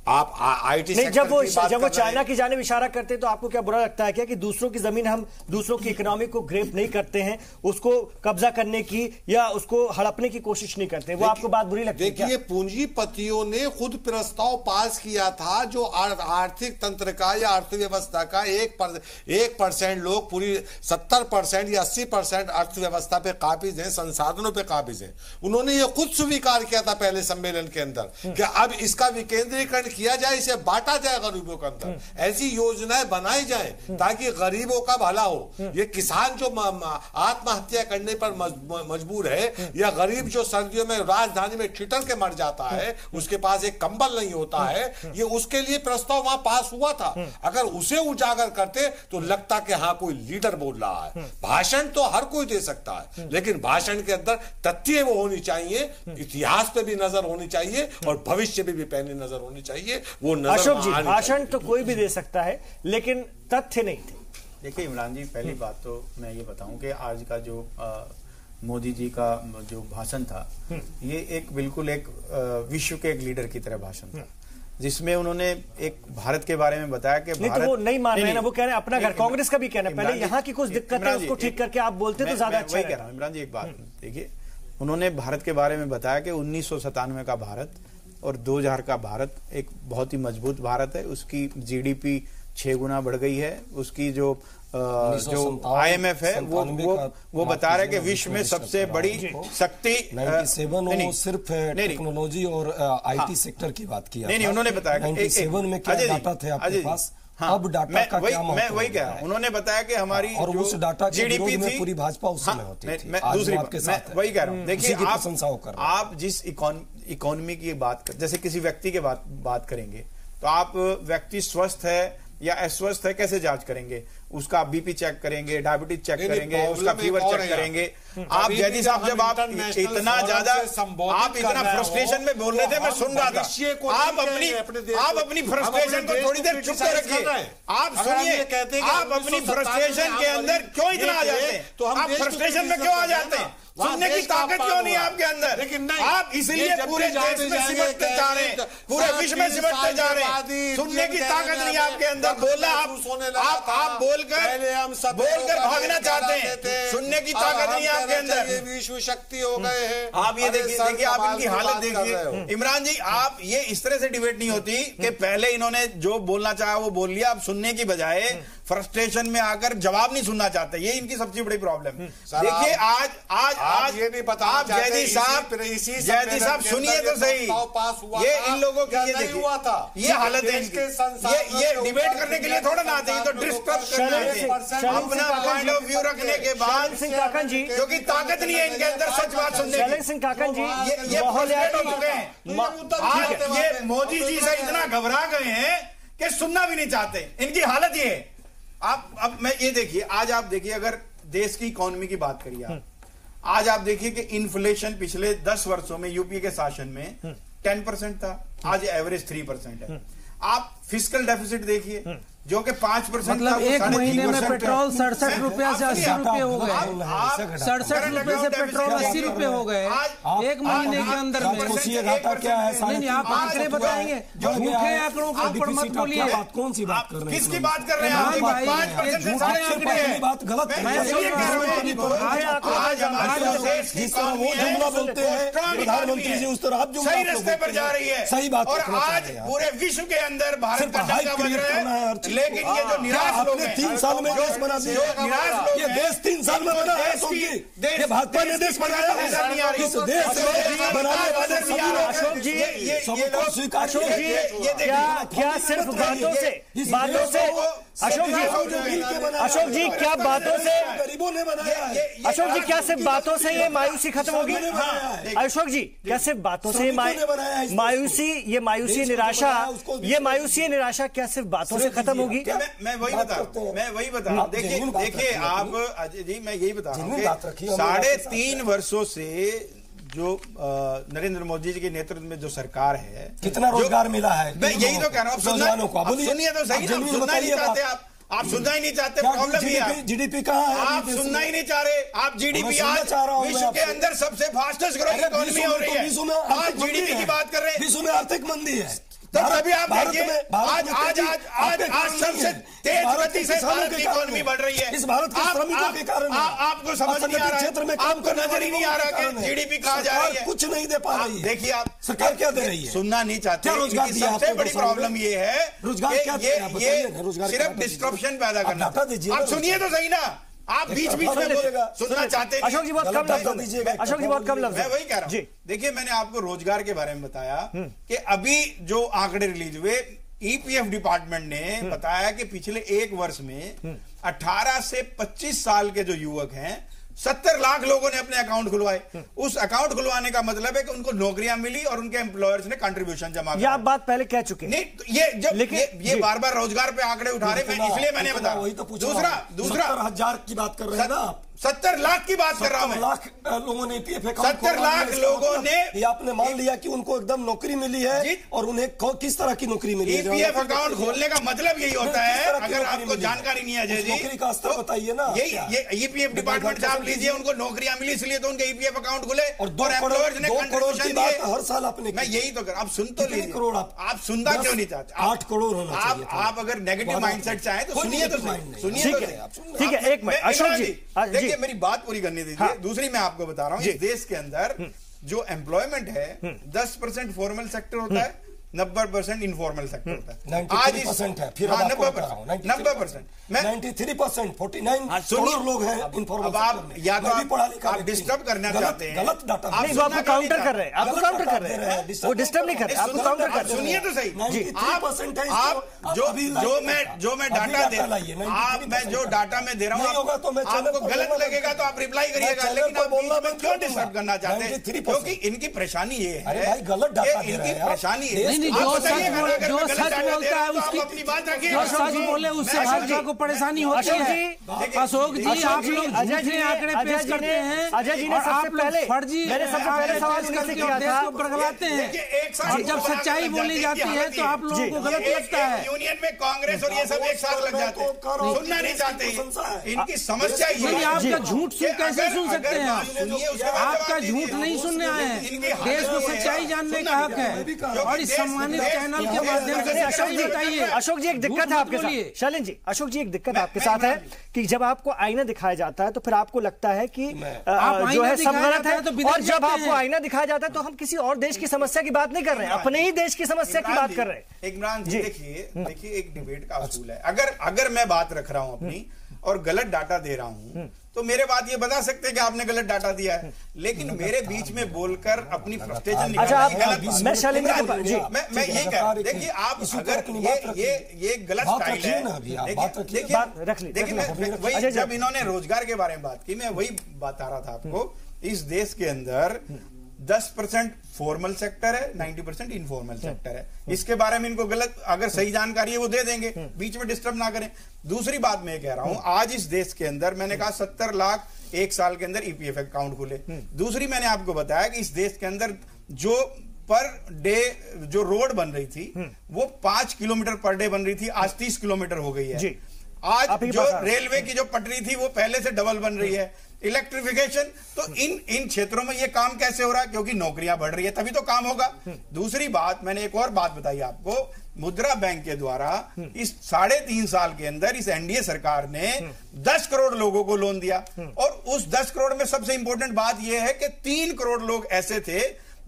आप आईटी नहीं, जब वो चाइना की जानिब इशारा करते हैं तो आपको क्या बुरा लगता है क्या कि दूसरों की जमीन, हम दूसरों की इकोनॉमी को ग्रेप नहीं करते हैं, उसको कब्जा करने की या उसको हड़पने की कोशिश नहीं करते? वो आपको बात बुरी लगती है? देखिए, पूंजीपतियों ने खुद प्रस्ताव पास किया था जो आर्थिक तंत्र का या अर्थव्यवस्था का 1% लोग पूरी 70% या 80% अर्थव्यवस्था पे काबिज हैं, संसाधनों पे काबिज हैं। उन्होंने ये खुद स्वीकार किया था पहले सम्मेलन के अंदर कि अब इसका विकेंद्रीकरण किया जाए, इसे बांटा जाए गरीबों के अंदर। ऐसी योजनाएं बनाई जाए ताकि गरीबों का भला हो। ये किसान जो आत्महत्या करने पर मजबूर है या गरीब जो सर्दियों में राजधानी में ठिठर के मर जाता है, उसके पास एक कंबल नहीं होता है, ये उसके लिए प्रस्ताव वहां पास हुआ था। अगर उसे उजागर करते तो लगता कि हाँ कोई लीडर बोल रहा है। भाषण तो हर कोई दे सकता है, लेकिन भाषण के अंदर तथ्य वो होनी चाहिए, इतिहास पे भी नजर होनी चाहिए और भविष्य पे भी पैनी नजर होनी चाहिए। चाहिए, वो नजर अशोक जी, आनी भाषण चाहिए। तो कोई भी दे सकता है, लेकिन तथ्य नहीं थे। देखिए इमरान जी, पहली बात तो मैं ये बताऊं कि आज का जो मोदी जी का जो भाषण था, ये एक बिल्कुल एक विश्व के एक लीडर की तरह भाषण था, जिसमें उन्होंने एक भारत के बारे में बताया कि नहीं, भारत तो वो नहीं मान रहे हैं ना, वो कह रहे हैं अपना घर। कांग्रेस का भी कहना है, पहले इमरान जी, यहाँ की कुछ दिक्कत है इमरान जी, उसको ठीक करके आप बोलते तो ज्यादा अच्छा वही कह रहा हूं इमरान जी, एक बात देखिए, उन्होंने भारत के बारे में बताया कि 1997 का भारत और 2000 का भारत एक बहुत ही मजबूत भारत है, उसकी जीडीपी 6 गुना बढ़ गई है, उसकी जो IMF है वो बता रहे कि विश्व में सबसे बड़ी शक्ति 97 सिर्फ टेक्नोलॉजी और IT सेक्टर की बात की। नहीं, उन्होंने बताया 97 में क्या डाटा थे आपके पास? अब डाटा का क्या महत्व? मैं वही कह रहा हूं, उन्होंने बताया कि हमारी और उस डाटा के विरोध में पूरी भाजपा उस समय होती थी। दूसरी आपके साथ वही कह रहा हूं, देखिए आप जिस इकोनॉमी की बात जैसे किसी व्यक्ति की बात करेंगे तो आप व्यक्ति स्वस्थ है या अस्वस्थ है कैसे जांच करेंगे? उसका बीपी चेक करेंगे, डायबिटीज चेक करेंगे, उसका फीवर चेक करेंगे। आप जैदी साहब, जब आप इतना ज्यादा आप इतना फ्रस्ट्रेशन में बोल रहे थे, मैं सुन रहा था, आप अपनी फ्रस्ट्रेशन को थोड़ी देर चुप कर रखिए। आप सुनिए, आप अपनी फ्रस्ट्रेशन के अंदर क्यों इतना आ जाते हैं? आप फ्रस्ट्रेशन में क्यों आ जाते हैं? सुनने की ताकत क्यों नहीं है आपके अंदर? आप इसलिए पूरे देश में सिमटते जा रहे हैं, पूरे विश्व में सिमटते जा रहे हैं। सुनने की ताकत नहीं है आपके अंदर। बोलना आप बोलकर भागना चाहते हैं, सुनने की ताकत नहीं है आपके अंदर। विश्व शक्ति हो गए हैं आप ये देखिए, आप इनकी हालत देखिए। इमरान जी, आप ये इस तरह से डिबेट नहीं होती कि पहले इन्होंने जो बोलना चाहा वो बोल लिया, अब सुनने की बजाय फ्रस्ट्रेशन में आकर जवाब नहीं सुनना चाहते। ये इनकी सबसे बड़ी प्रॉब्लम है। देखिए आज ये नहीं पता आप जयदी साहब सुनिए तो सही, ये इन लोगों की ये हुआ था, ये हालत है इनकी। ये डिबेट करने के लिए थोड़ा ना आते, तो डिस्टर्ब करना है अपना पॉइंट ऑफ व्यू रखने के बाद। सिंह काकन जी, क्योंकि ताकत नहीं है इनके अंदर सच बात सुनने की। सिंह काकन जी, ये फ्रस्ट्रेट हो चुके हैं। आज ये मोदी जी से इतना घबरा गए हैं कि सुनना भी नहीं चाहते। इनकी हालत ये है। अब मैं ये देखिए, आज आप देखिए, अगर देश की इकोनॉमी की बात करिए आप, आज आप देखिए कि इन्फ्लेशन पिछले 10 वर्षों में यूपीए के शासन में 10% था, आज एवरेज 3% है। आप फिस्कल डेफिसिट देखिए जो कि 5% मतलब एक महीने में पेट्रोल 67 रुपया से 80 रुपए हो गए। 67 रुपए से पेट्रोल 80 रुपए हो गए एक महीने के अंदर में। क्या है? नहीं, आप आंकड़े बताएंगे, झूठे आंकड़ों के ऊपर मत बोलिए। कौन सी बात कर रहे हैं? किसकी बात कर रहे हैं आप? 5% से 60% बात गलत है। जिस तरह वो जुमला बोलते हैं प्रधानमंत्री जी, उस तरह आप जुमला सही रास्ते पर जा रही है। सही बात। और आज पूरे विश्व के अंदर भारत का डंका बज रहा है। लेकिन ये जो निराश लोग हैं, 3 साल में देश बना दिया, ये देश 3 साल में बना है। ये भाजपा ने देश बनाया है। इस देश में बनाने वाले सभी लोग अशोक जी, सबको स्वीकार क्या सिर्फ बातों से अशोक जी क्या बातों से गरीबों ने बनाया है? अशोक जी क्या सिर्फ बातों से ये मायूसी खत्म होगी? अशोक जी क्या सिर्फ बातों से मायूसी निराशा क्या सिर्फ बातों से खत्म होगी? मैं वही बता रहा हूँ। देखिए आप अजय जी, मैं यही बता रहा हूँ, 3.5 वर्षों से जो नरेंद्र मोदी जी के नेतृत्व में जो सरकार है, कितना रोजगार मिला है? मैं यही तो कह रहा हूँ। सुनिए तो सही, सुनना नहीं चाहते आप सुनना ही नहीं चाहते। प्रॉब्लम ये है, जीडीपी कहाँ है? आप सुनना ही नहीं चाह रहे। आप जीडीपी आज विश्व के अंदर सबसे फास्टेस्ट ग्रोइंग इकोनॉमी हो रही है। आज जीडीपी की बात कर रहे हैं, विश्व में आर्थिक मंदी है। तो तभी आप देखिए आज सबसे तेज गति से भारत की इकोनॉमी बढ़ रही है। इस भारत के श्रमिकों के कारण आपको समझ नहीं आ रहा है, क्षेत्र में आपको नजर ही नहीं आ रहा कि जीडीपी कहाँ जा रही है। कुछ नहीं दे पा रही है। देखिए आप सरकार क्या दे रही है? सुनना नहीं चाहते। रोजगार सबसे बड़ी प्रॉब्लम ये है, रोजगार क्या ये सिर्फ डिस्ट्रप्शन पैदा करना। आप सुनिए तो सही ना, आप बीच में सुनना चाहते हैं। अशोक जी बहुत कम लफ्ज़। मैं वही कह रहा हूँ। देखिए मैंने आपको रोजगार के बारे में बताया कि अभी जो आंकड़े रिलीज हुए, ईपीएफ डिपार्टमेंट ने बताया कि पिछले 1 वर्ष में 18 से 25 साल के जो युवक हैं, 70 लाख लोगों ने अपने अकाउंट खुलवाए। उस अकाउंट खुलवाने का मतलब है कि उनको नौकरियां मिली और उनके एम्प्लॉयर्स ने कंट्रीब्यूशन जमा किया। आप बात पहले कह चुके हैं। नहीं, ये बार-बार रोजगार पे आंकड़े उठा रहे, इसलिए मैंने बताया। वही तो पूछा, दूसरा 70,000 की बात कर रहे हैं ना आप? 70 लाख की बात कर रहा हूं मैं। 70 लाख लोगों ने ईपीएफ अकाउंट 70 लाख लोगों ने, ये आपने मान लिया कि उनको एकदम नौकरी मिली है और उन्हें किस तरह की नौकरी मिली है? ईपीएफ अकाउंट खोलने का मतलब यही होता है, अगर आपको जानकारी नहीं है जी, नौकरी का स्तर बताइए ना। ये ईपीएफ डिपार्टमेंट से आप लीजिए, उनको नौकरियां मिली इसलिए तो उनके ईपीएफ अकाउंट खुले और 2 करोड़ की बात हर साल आपने, मैं यही तो कर, आप सुन तो लीजिए, करोड़ आप सुनना क्यों नहीं चाहते? 8 करोड़ होना चाहिए। आप अगर नेगेटिव माइंडसेट चाहे तो सुनिए, तो सुनिए। ठीक है, एक मिनट अशोक जी देखिए, मेरी बात पूरी करने दीजिए। दूसरी मैं आपको बता रहा हूं, इस देश के अंदर जो एम्प्लॉयमेंट है 10% फॉर्मल सेक्टर होता है, 90% इनफॉर्मल सेक्टर होता है। 93% है, फिर 90%, 93%, 49 करोड़ लोग हैं इनफॉर्मल सेक्टर में। या तो आप डिस्टर्ब करना चाहते हैं, गलत डाटा नहीं, वो आपको काउंटर कर रहे हैं, आपको काउंटर कर रहे हैं, वो डिस्टर्ब नहीं कर रहे, आपको काउंटर कर रहे हैं। सुनिए तो सही, 93% है। आप जो मैं डाटा दे रहा हूं, मैं जो डाटा में दे रहा हूं, आपको गलत लगेगा तो आप रिप्लाई करिएगा, लेकिन आप बोलना मैं क्यों डिस्टर्ब करना चाहते हैं? क्योंकि इनकी परेशानी ये है, गलत डाटा इनकी परेशानी है, जो सच बोलता है उसकी, अपनी बात रखिए। जो सच बोले उससे भाजपा को परेशानी होती है। अशोक जी, आप लोग झूठे आंकड़े पेश करते हैं, अजय जी ने सबसे पहले फर्जी सवाल पेश करके देश को बरगलाते हैं, और जब सच्चाई बोली जाती है तो आप लोगों को गलत लगता है। यूनियन में कांग्रेस और ये सब एक साथ लग जाते हैं, सुनना नहीं चाहते। इनकी समस्या ये है, आपका झूठ कैसे सुन सकते हैं? आपका झूठ नहीं सुनने आए हैं, देश को सच्चाई जानने का हक है, और इस सम्मानित चैनल के माध्यम से सच्चाई बताइए। अशोक जी, एक दिक्कत है आपके साथ, शैलेंद्र जी, अशोक जी, एक दिक्कत आपके साथ है कि जब आपको आईना दिखाया जाता है तो फिर आपको लगता है कि जो है सब गलत है, और जब आपको आईना दिखाया जाता है तो हम किसी और देश की समस्या की बात नहीं कर रहे हैं, अपने ही देश की समस्या की बात कर रहे हैं। इमरान जी, देखिए एक डिबेट का असूल है, अगर मैं बात रख रहा हूं अपनी और गलत डाटा दे रहा हूं तो मेरे बात ये बता सकते हैं कि आपने गलत डाटा दिया है, लेकिन मेरे बीच में बोलकर अपनी फ्रस्ट्रेशन निकालना, मैं शैलेंद्र जी, मैं यही कह रहा हूं। देखिए, आप अगर ये गलत स्टाइल है, देखिए जब इन्होंने रोजगार के बारे में बात की, मैं वही बता रहा था आपको, इस देश के अंदर 10% फॉर्मल सेक्टर है, 90% इनफॉर्मल सेक्टर है। इसके बारे में इनको गलत, अगर सही जानकारी है वो दे देंगे, बीच में डिस्टर्ब ना करें। दूसरी बात मैं कह रहा हूं, आज इस देश के अंदर मैंने कहा 70 लाख एक साल के अंदर ईपीएफ अकाउंट खुले। दूसरी मैंने आपको बताया कि इस देश के अंदर जो पर डे जो रोड बन रही थी वो 5 किलोमीटर पर डे बन रही थी, आज 30 किलोमीटर हो गई है। आज जो रेलवे की जो पटरी थी वो पहले से डबल बन रही है। इलेक्ट्रिफिकेशन, तो इन क्षेत्रों में ये काम कैसे हो रहा है? क्योंकि नौकरियां बढ़ रही है, तभी तो काम होगा। दूसरी बात, मैंने एक और बात बताई आपको, मुद्रा बैंक के द्वारा इस 3.5 साल के अंदर इस एनडीए सरकार ने 10 करोड़ लोगों को लोन दिया, और उस 10 करोड़ में सबसे इंपॉर्टेंट बात यह है कि 3 करोड़ लोग ऐसे थे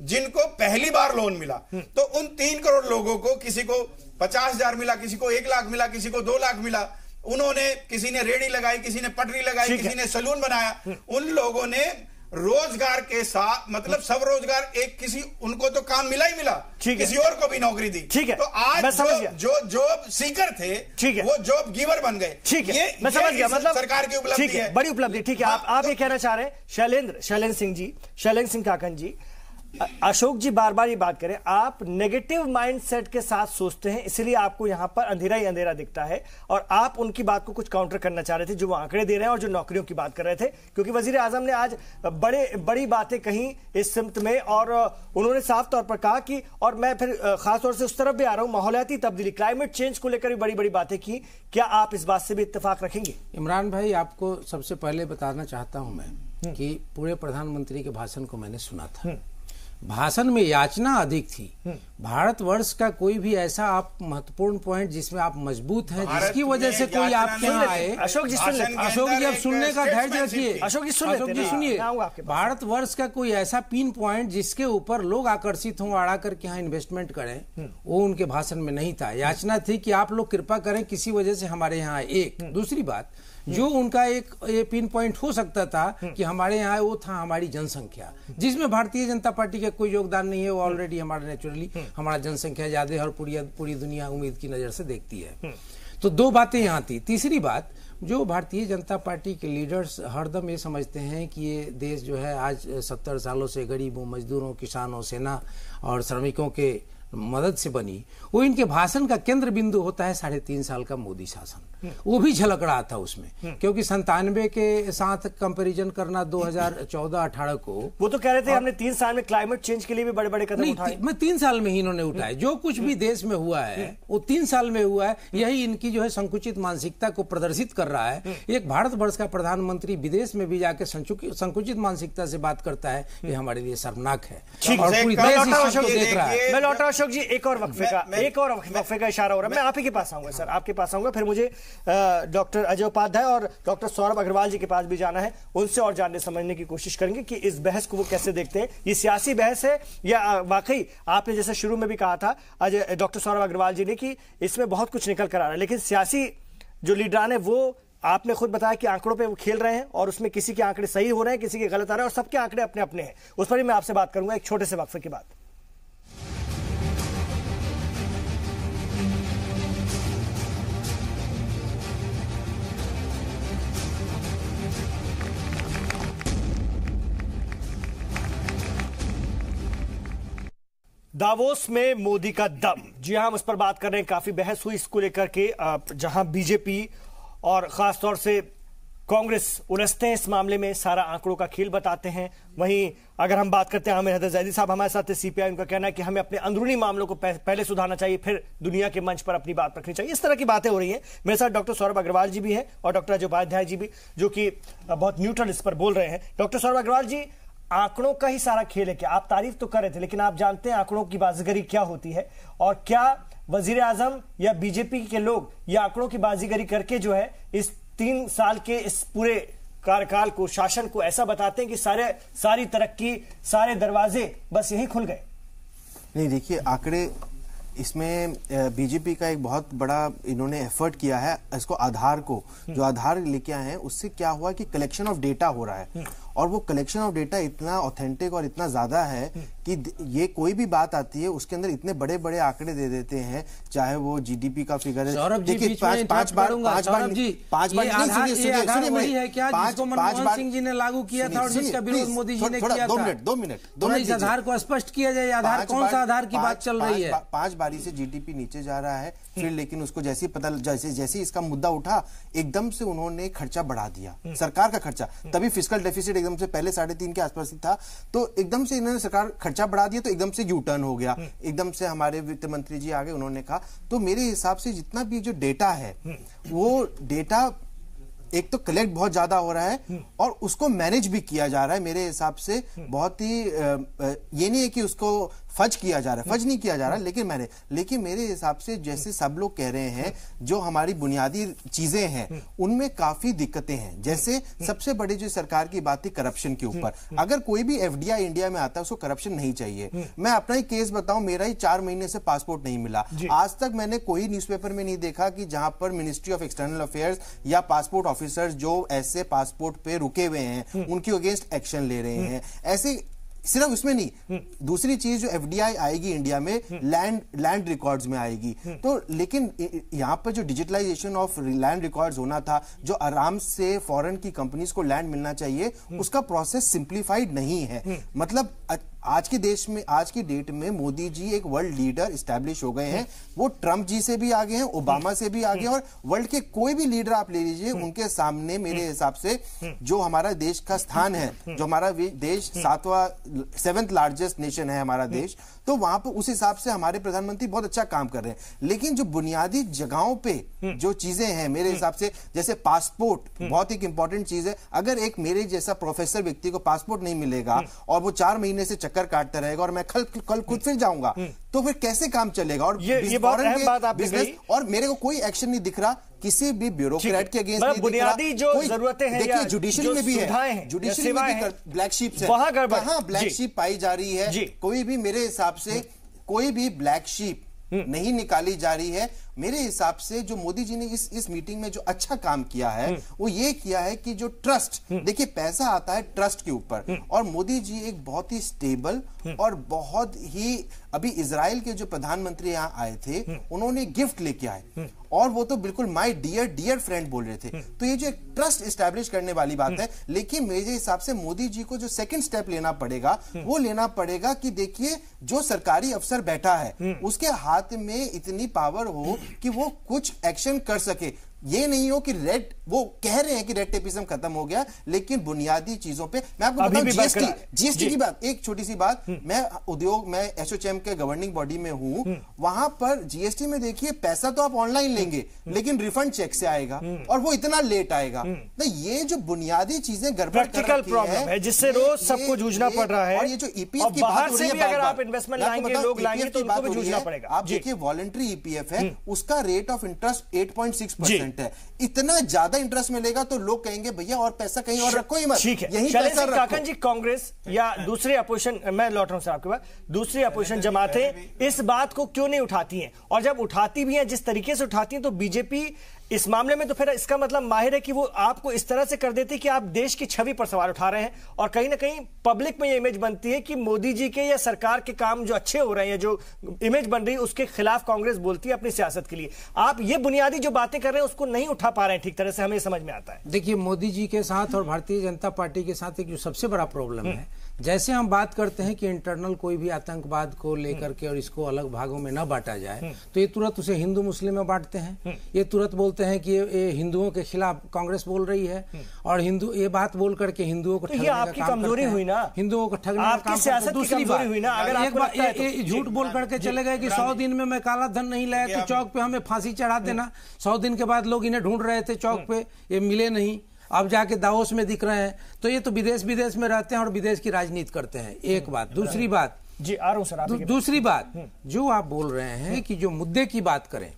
जिनको पहली बार लोन मिला। तो उन 3 करोड़ लोगों को, किसी को 50,000 मिला, किसी को 1 लाख मिला, किसी को 2 लाख मिला। उन्होंने, किसी ने रेडी लगाई, किसी ने पटरी लगाई, किसी ने सैलून बनाया। उन लोगों ने रोजगार के साथ, मतलब सब रोजगार, एक किसी उनको तो काम मिला ही मिला, किसी और को भी नौकरी दी। ठीक है, तो आज जो जॉब सीकर थे वो जॉब गिवर बन गए। ठीक है, मैं समझ गया, मतलब सरकार की उपलब्धि है, बड़ी उपलब्धि। ठीक है, आप ये कहना चाह रहे हैं शैलेंद्र सिंह जी, शैलेंद्र सिंह काकन जी, अशोक जी बार बार ये बात करें, आप नेगेटिव माइंडसेट के साथ सोचते हैं, इसलिए आपको यहां पर अंधेरा ही अंधेरा दिखता है, और आप उनकी बात को कुछ काउंटर करना चाह रहे थे, जो वो आंकड़े दे रहे हैं और जो नौकरियों की बात कर रहे थे, क्योंकि वजीर आजम ने आज बड़ी बातें कही इस सिमत में, और उन्होंने साफ तौर पर कहा कि, और मैं फिर खासतौर से उस तरफ भी आ रहा हूं, माहौलियाती तब्दीली, क्लाइमेट चेंज को लेकर भी बड़ी बड़ी बातें की। क्या आप इस बात से भी इत्तेफाक रखेंगे? इमरान भाई, आपको सबसे पहले बताना चाहता हूं मैं कि पूरे प्रधानमंत्री के भाषण को मैंने सुना था। भाषण में याचना अधिक थी। भारतवर्ष का कोई भी ऐसा आप महत्वपूर्ण पॉइंट जिसमें आप मजबूत हैं, जिसकी वजह से कोई आपके यहाँ आए, अशोक जी अब सुनने का धैर्य रखिए, अशोक जी सुनिए, भारतवर्ष का कोई ऐसा पिन पॉइंट जिसके ऊपर लोग आकर्षित हों, आड़ा करके यहाँ इन्वेस्टमेंट करें, वो उनके भाषण में नहीं था। याचना थी कि आप लोग कृपा करें, किसी वजह से हमारे यहाँ एक। दूसरी बात, जो उनका एक पिन पॉइंट हो सकता था कि हमारे यहाँ, वो था हमारी जनसंख्या, जिसमें भारतीय जनता पार्टी का कोई योगदान नहीं है। वो ऑलरेडी हमारा नेचुरली हमारा जनसंख्या ज्यादा है और पूरी दुनिया उम्मीद की नजर से देखती है। तो 2 बातें यहाँ थी। तीसरी बात, जो भारतीय जनता पार्टी के लीडर्स हरदम ये समझते हैं कि ये देश जो है आज 70 सालों से गरीबों, मजदूरों, किसानों, सेना और श्रमिकों के मदद से बनी, वो इनके भाषण का केंद्र बिंदु होता है 3.5 साल का मोदी शासन। वो भी झलक रहा था उसमें, क्योंकि 97 के साथ कंपैरिजन करना 2014-18 को, वो तो कह रहे थे हमने 3 साल में क्लाइमेट चेंज के लिए भी बड़े बड़े कदम उठाए। मैं 3 साल में ही इन्होंने उठाए। जो कुछ भी देश में हुआ है वो 3 साल में हुआ है। यही इनकी जो है संकुचित मानसिकता को प्रदर्शित कर रहा है। एक भारतवर्ष का प्रधानमंत्री विदेश में भी जाके संकुचित मानसिकता से बात करता है, ये हमारे लिए शर्मनाक है। मैं लौटा अशोक जी, एक और वक्फे का इशारा हो रहा है। मैं आप ही के पास आऊंगा सर, आपके पास आऊंगा, फिर मुझे डॉक्टर अजय उपाध्याय और डॉक्टर सौरभ अग्रवाल जी के पास भी जाना है। उनसे और जानने समझने की कोशिश करेंगे कि इस बहस को वो कैसे देखते हैं। ये सियासी बहस है या वाकई आपने जैसे शुरू में भी कहा था अजय, डॉक्टर सौरभ अग्रवाल जी ने, कि इसमें बहुत कुछ निकल कर आ रहा है, लेकिन सियासी जो लीडरान है वो आपने खुद बताया कि आंकड़ों पे वो खेल रहे हैं और उसमें किसी के आंकड़े सही हो रहे हैं, किसी के गलत आ रहे हैं, और सबके आंकड़े अपने अपने हैं। उस पर भी मैं आपसे बात करूंगा एक छोटे से वक्फे के बाद। दावोस में मोदी का दम, जी हां, हम उस पर बात कर रहे हैं। काफी बहस हुई इसको लेकर के, जहां बीजेपी और खासतौर से कांग्रेस उलझते हैं इस मामले में, सारा आंकड़ों का खेल बताते हैं। वहीं अगर हम बात करते हैं, आमिर हैदर जैदी साहब हमारे साथ सीपीआई, उनका कहना है कि हमें अपने अंदरूनी मामलों को पहले सुधारना चाहिए, फिर दुनिया के मंच पर अपनी बात रखनी चाहिए। इस तरह की बातें हो रही हैं। मेरे साथ डॉक्टर सौरभ अग्रवाल जी भी हैं और डॉक्टर अजय उपाध्याय जी भी, जो कि बहुत न्यूट्रल इस पर बोल रहे हैं। डॉक्टर सौरभ अग्रवाल जी, आंकड़ों का ही सारा खेल है क्या? आप तारीफ तो कर रहे थे, लेकिन आप जानते हैं आंकड़ों की बाजीगरी क्या होती है, और क्या वजीर आजम या बीजेपी के लोग ये आंकड़ों की बाजीगरी करके जो है इस 3 साल के इस पूरे कार्यकाल को, शासन को ऐसा बताते हैं कि सारी तरक्की, सारे दरवाजे बस यही खुल गए? नहीं, देखिए, आंकड़े इसमें बीजेपी का एक बहुत बड़ा इन्होंने एफर्ट किया है। इसको आधार को, जो आधार लेके आए हैं, उससे क्या हुआ कि कलेक्शन ऑफ डेटा हो रहा है, और वो कलेक्शन ऑफ डेटा इतना ऑथेंटिक और इतना ज्यादा है कि ये कोई भी बात आती है उसके अंदर इतने बड़े बड़े आंकड़े दे देते हैं, चाहे वो जीडीपी का फिगर है। देखिए, पांच बार मनमोहन सिंह जी ने लागू किया था और जिसका विरोध मोदी जी ने किया था। 2 मिनट, इस आधार को स्पष्ट किया जाए। आधार कौन सा आधार की बात चल रही है? 5 बारी से जीडीपी नीचे जा रहा है, फिर लेकिन उसको जैसे इसका मुद्दा उठा, एकदम से उन्होंने खर्चा बढ़ा दिया, सरकार का खर्चा। तभी फिस्कल डेफिसिट एकदम से पहले 3.5 के आसपास था, तो एकदम से इन्होंने सरकार खर्चा बढ़ा दिया, तो एकदम से यू टर्न हो गया। एकदम से हमारे वित्त मंत्री जी आगे, उन्होंने कहा, तो मेरे हिसाब से जितना भी जो डेटा है, वो डेटा एक तो कलेक्ट बहुत ज्यादा हो रहा है और उसको मैनेज भी किया जा रहा है। मेरे हिसाब से बहुत ही ये नहीं है कि उसको फज किया जा रहा है, फज नहीं किया जा रहा, लेकिन मेरे हिसाब से जैसे सब लोग कह रहे हैं, जो हमारी बुनियादी चीजें हैं उनमें काफी दिक्कतें हैं। जैसे सबसे बड़ी जो सरकार की बात थी करप्शन के ऊपर, अगर कोई भी एफडीआई इंडिया में आता है उसको करप्शन नहीं चाहिए। मैं अपना ही केस बताऊं, मेरा ही 4 महीने से पासपोर्ट नहीं मिला। आज तक मैंने कोई न्यूज़पेपर में नहीं देखा कि जहां पर मिनिस्ट्री ऑफ एक्सटर्नल अफेयर्स या पासपोर्ट ऑफिसर्स जो ऐसे पासपोर्ट पे रुके हुए हैं उनके अगेंस्ट एक्शन ले रहे हैं। ऐसे सिर्फ उसमें नहीं, दूसरी चीज जो एफडीआई आएगी इंडिया में, लैंड रिकॉर्ड्स में आएगी। तो लेकिन यहां पर जो डिजिटलाइजेशन ऑफ लैंड रिकॉर्ड्स होना था, जो आराम से फॉरेन की कंपनीज को लैंड मिलना चाहिए, उसका प्रोसेस सिंप्लीफाइड नहीं है। मतलब आज के देश में, आज की डेट में मोदी जी एक वर्ल्ड लीडर इस्टेब्लिश हो गए हैं। वो ट्रंप जी से भी आगे हैं, ओबामा से भी आगे हैं, और वर्ल्ड के कोई भी लीडर आप ले लीजिए, उनके सामने मेरे हिसाब से जो हमारा देश का स्थान है, जो हमारा देश 7th लार्जेस्ट नेशन है हमारा देश, तो वहां पर उस हिसाब से हमारे प्रधानमंत्री बहुत अच्छा काम कर रहे हैं। लेकिन जो बुनियादी जगहों पे जो चीजें हैं, मेरे हिसाब से जैसे पासपोर्ट बहुत एक इंपॉर्टेंट चीज है। अगर एक मेरे जैसा प्रोफेसर व्यक्ति को पासपोर्ट नहीं मिलेगा और वो 4 महीने से चक्कर काटता रहेगा और मैं कल खुद फिर जाऊंगा, तो फिर कैसे काम चलेगा? और ये बहुत अहम बात आपने कही। और मेरे को कोई एक्शन नहीं दिख रहा किसी भी ब्यूरोक्रेट के अगेंस्ट, मतलब बुनियादी जो जरूरतें हैं, देखिए जुडिशरी में भी है, जुडिशरी में भी ब्लैक शीप है, कहां ब्लैक शीप पाई जा रही है? कोई भी मेरे हिसाब से कोई भी ब्लैक शीप नहीं निकाली जा रही है। मेरे हिसाब से जो मोदी जी ने इस मीटिंग में जो अच्छा काम किया है वो ये किया है कि जो ट्रस्ट, देखिए पैसा आता है ट्रस्ट के ऊपर, और मोदी जी एक बहुत ही स्टेबल और बहुत ही, अभी इजराइल के जो प्रधानमंत्री यहाँ आए थे उन्होंने गिफ्ट लेके आए और वो तो बिल्कुल माय डियर फ्रेंड बोल रहे थे। तो ये जो एक ट्रस्ट एस्टैब्लिश करने वाली बात है। लेकिन मेरे हिसाब से मोदी जी को जो सेकंड स्टेप लेना पड़ेगा वो लेना पड़ेगा कि देखिए जो सरकारी अफसर बैठा है उसके हाथ में इतनी पावर हो कि वो कुछ एक्शन कर सके। ये नहीं हो कि वो कह रहे हैं कि रेड टेपिज्म खत्म हो गया, लेकिन बुनियादी चीजों पे मैं आपको बताऊं, जीएसटी की बात, एक छोटी सी बात, मैं एसोचैम के गवर्निंग बॉडी में हूं, वहां पर जीएसटी में देखिए पैसा तो आप ऑनलाइन लेंगे लेकिन रिफंड चेक से आएगा और वो इतना लेट आएगा। तो ये जो बुनियादी चीजें गड़बड़ प्रैक्टिकल प्रॉब्लम है जिससे रोज सबको जूझना पड़ रहा है। और ये जो ईपीएफ की बात हो रही है, अगर आप इन्वेस्टमेंट लाएंगे, लोग लाएंगे तो उनको भी जूझना पड़ेगा। आप देखिए वॉलंटरी ईपीएफ है, उसका रेट ऑफ इंटरेस्ट 8.6% है। इतना ज्यादा इंटरेस्ट मिलेगा तो लोग कहेंगे भैया और पैसा कहीं और रखो ही मत, यही पैसा रखो। काकन जी, कांग्रेस या दूसरे अपोजिशन, मैं लौट रहा हूं सर आपके पास, दूसरी अपोजिशन जमातें इस बात को क्यों नहीं उठाती हैं? और जब उठाती भी हैं जिस तरीके से उठाती हैं तो बीजेपी इस मामले में तो फिर इसका मतलब माहिर है कि वो आपको इस तरह से कर देती कि आप देश की छवि पर सवाल उठा रहे हैं और कहीं ना कहीं पब्लिक में ये इमेज बनती है कि मोदी जी के या सरकार के काम जो अच्छे हो रहे हैं, जो इमेज बन रही है उसके खिलाफ कांग्रेस बोलती है अपनी सियासत के लिए। आप ये बुनियादी जो बातें कर रहे हैं उसको नहीं उठा पा रहे हैं ठीक तरह से, हमें समझ में आता है। देखिए मोदी जी के साथ और भारतीय जनता पार्टी के साथ एक जो सबसे बड़ा प्रॉब्लम है, जैसे हम बात करते हैं कि इंटरनल कोई भी आतंकवाद को लेकर के और इसको अलग भागों में न बांटा जाए तो ये तुरंत उसे हिंदू मुस्लिम में बांटते हैं। ये तुरंत बोलते हैं कि ये हिंदुओं के खिलाफ कांग्रेस बोल रही है और हिंदू ये बात बोल करके हिंदुओं को ठगने का आपकी कमजोरी हुई ना, हिंदुओं को ठगने का काम करते। दूसरी बात हुई ना, अगर एक बार झूठ बोल करके चले गए कि 100 दिन में मैं काला धन नहीं लाया तो चौक पे हमें फांसी चढ़ा देना। 100 दिन के बाद लोग इन्हें ढूंढ रहे थे चौक पे, ये मिले नहीं, अब जाके दावोस में दिख रहे हैं। तो ये तो विदेश में रहते हैं और विदेश की राजनीति करते हैं। एक बात। दूसरी बात जी आ रहा हूं सर, दूसरी बात जो आप बोल रहे हैं कि जो मुद्दे की बात करें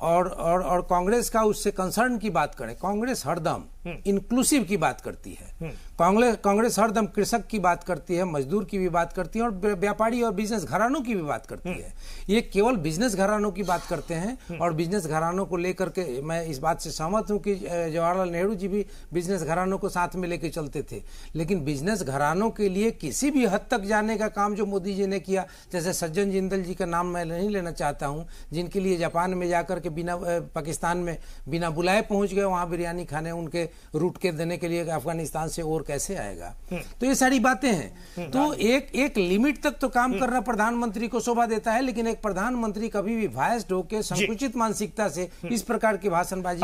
और कांग्रेस का उससे कंसर्न की बात करें, कांग्रेस हरदम इंक्लूसिव की बात करती है। कांग्रेस हरदम कृषक की बात करती है, मजदूर की भी बात करती है और व्यापारी और बिजनेस घरानों की भी बात करती है। ये केवल बिजनेस घरानों की बात करते हैं और बिजनेस घरानों को लेकर के मैं इस बात से सहमत हूं कि जवाहरलाल नेहरू जी भी बिजनेस घरानों को साथ में लेके चलते थे। लेकिन बिजनेस घरानों के लिए किसी भी हद तक जाने का काम जो मोदी जी ने किया, जैसे सज्जन जिंदल जी का नाम मैं नहीं लेना चाहता हूं, जिनके लिए जापान में जाकर के बिना पाकिस्तान में बिना बुलाए पहुंच गए वहां बिरयानी खाने, उनके रूट के देने के लिए अफगानिस्तान से और कैसे आएगा। तो ये सारी बातें हैं। तो एक लिमिट तक तो काम करना प्रधानमंत्री को शोभा देता है, लेकिन एक प्रधानमंत्री कभी भी वायस्ड होकर संकुचित मानसिकता से इस प्रकार की भाषणबाजी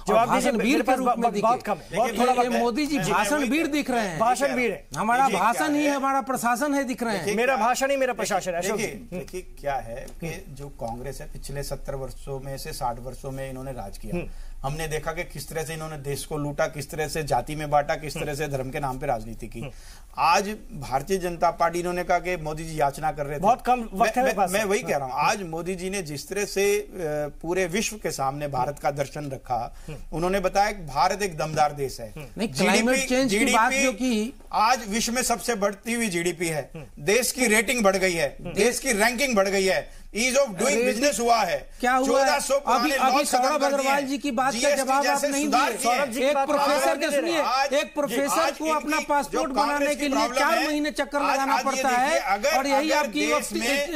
भाषणवीर के रूप में दिखे। मोदी जी भाषणवीर दिख रहे हैं, भाषणवीर है, हमारा भाषण ही हमारा प्रशासन है दिख रहे हैं, मेरा भाषण ही मेरा प्रशासन है। देखिए क्या है कि जो कांग्रेस है पिछले 70 वर्षों में से 60 वर्षों में इन्होंने राज किया। हमने देखा कि किस तरह से इन्होंने देश को लूटा, किस तरह से जाति में बांटा, किस तरह से धर्म के नाम पे राजनीति की। आज भारतीय जनता पार्टी, इन्होंने कहा कि मोदी जी याचना कर रहे थे, बहुत कम वक्त है मैं वही कह रहा हूं। आज मोदी जी ने जिस तरह से पूरे विश्व के सामने भारत का दर्शन रखा, उन्होंने बताया कि भारत एक दमदार देश है। क्लाइमेट चेंज की बात जो की, आज विश्व में सबसे बढ़ती हुई जीडीपी है, देश की रेटिंग बढ़ गई है, देश की रैंकिंग बढ़ गई है, ईज ऑफ डूइंग बिजनेस हुआ है। क्या हुआ? अभी सौरभ अग्रवाल जी की बात का जवाब आप नहीं दिए। एक प्रोफेसर के सुनिए, एक प्रोफेसर को अपना पासपोर्ट बनाने के लिए 4 महीने चक्कर लगाना पड़ता है और यही आपकी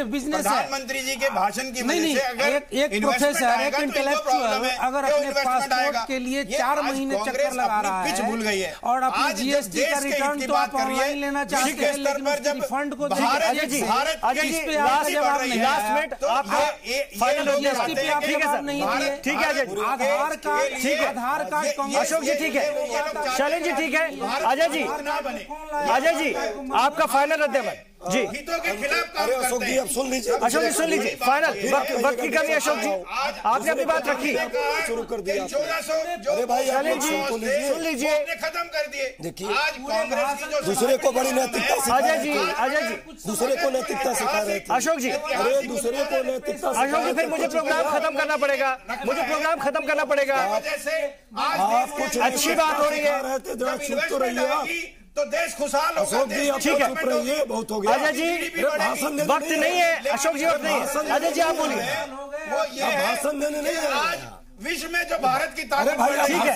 बिजनेस है। प्रधानमंत्री जी के भाषण की नहीं, एक प्रोफेसर, एक इंटेलेक्चुअल अगर अपने पासपोर्ट के लिए 4 महीने चक्कर लगा रहा है भूल गई है और अपनी जीएसटी का रिटर्न तो आप ऑनलाइन लेना चाहते हैं, लेकिन फंड को जवाब नहीं। फाइनल हो गया, ठीक है आधार कार्ड अशोक जी ठीक है, शैलेंद्र जी ठीक है, अजय जी आपका फाइनल रद्द जी हितों के खिलाफ काम अशोक जी अब सुन लीजिए, अशोक जी सुन लीजिए, फाइनल वक्त की कमी। अशोक जी आपने अपनी बात रखी, शुरू कर दिया। अरे भाई शैलेंद्र जी सुन लीजिए, खत्म कर दिए। देखिए आज कांग्रेस की जो दूसरे को बड़ी नैतिकता, अजय जी दूसरे को नैतिकता सिखा रहे थे। अशोक जी, अरे दूसरे को नैतिकता, अशोक जी फिर मुझे प्रोग्राम खत्म करना पड़ेगा, आप कुछ अच्छी बात हो रही है, जरा चुप तो रहिए आप। तो देश खुशहाल अशोक जी आप ठीक है, चुप रहिए, बहुत हो गया। अजय जी वक्त नहीं है, अशोक जी वक्त नहीं है, अजय जी आप बोलिए। वो ये है भाषण देने नहीं कि आज विश्व में जो भारत की ताकत ठीक है,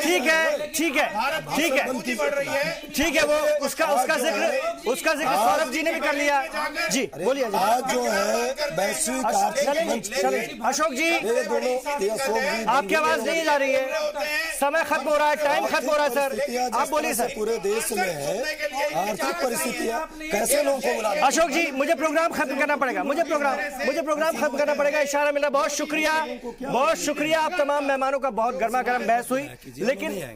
ठीक है, ठीक है, ठीक है, बढ़ रही है, ठीक है, वो उसका जिक्र सौरभ जी ने भी कर लिया। जी बोलिए। आज जो है वैश्विक अशोक जी आपकी आवाज नहीं जा रही है, समय खत्म हो रहा है, टाइम खत्म हो रहा है सर, आप बोलिए सर। पूरे देश में है आर्थिक परिस्थितियां कैसे लोगों को बुला। अशोक जी मुझे प्रोग्राम खत्म करना पड़ेगा, मुझे प्रोग्राम खत्म करना पड़ेगा, इशारा मिला। बहुत शुक्रिया आप तमाम मेहमानों का। बहुत गर्मा गर्म बहस हुई,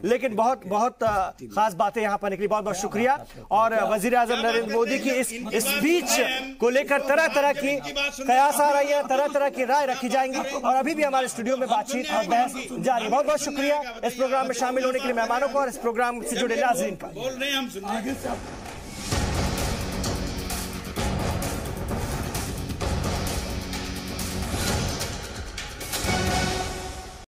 लेकिन बहुत खास बातें यहाँ पर निकली। बहुत बहुत शुक्रिया। और वजीर आजम नरेंद्र मोदी की इस स्पीच को लेकर तरह तरह की कयास आ रही है, तरह तरह की राय रखी जाएंगी और अभी भी हमारे स्टूडियो में बातचीत और बहस जारी। बहुत बहुत शुक्रिया इस प्रोग्राम में शामिल होने के लिए मेहमानों को और इस प्रोग्राम से जुड़े नाज़रीन का।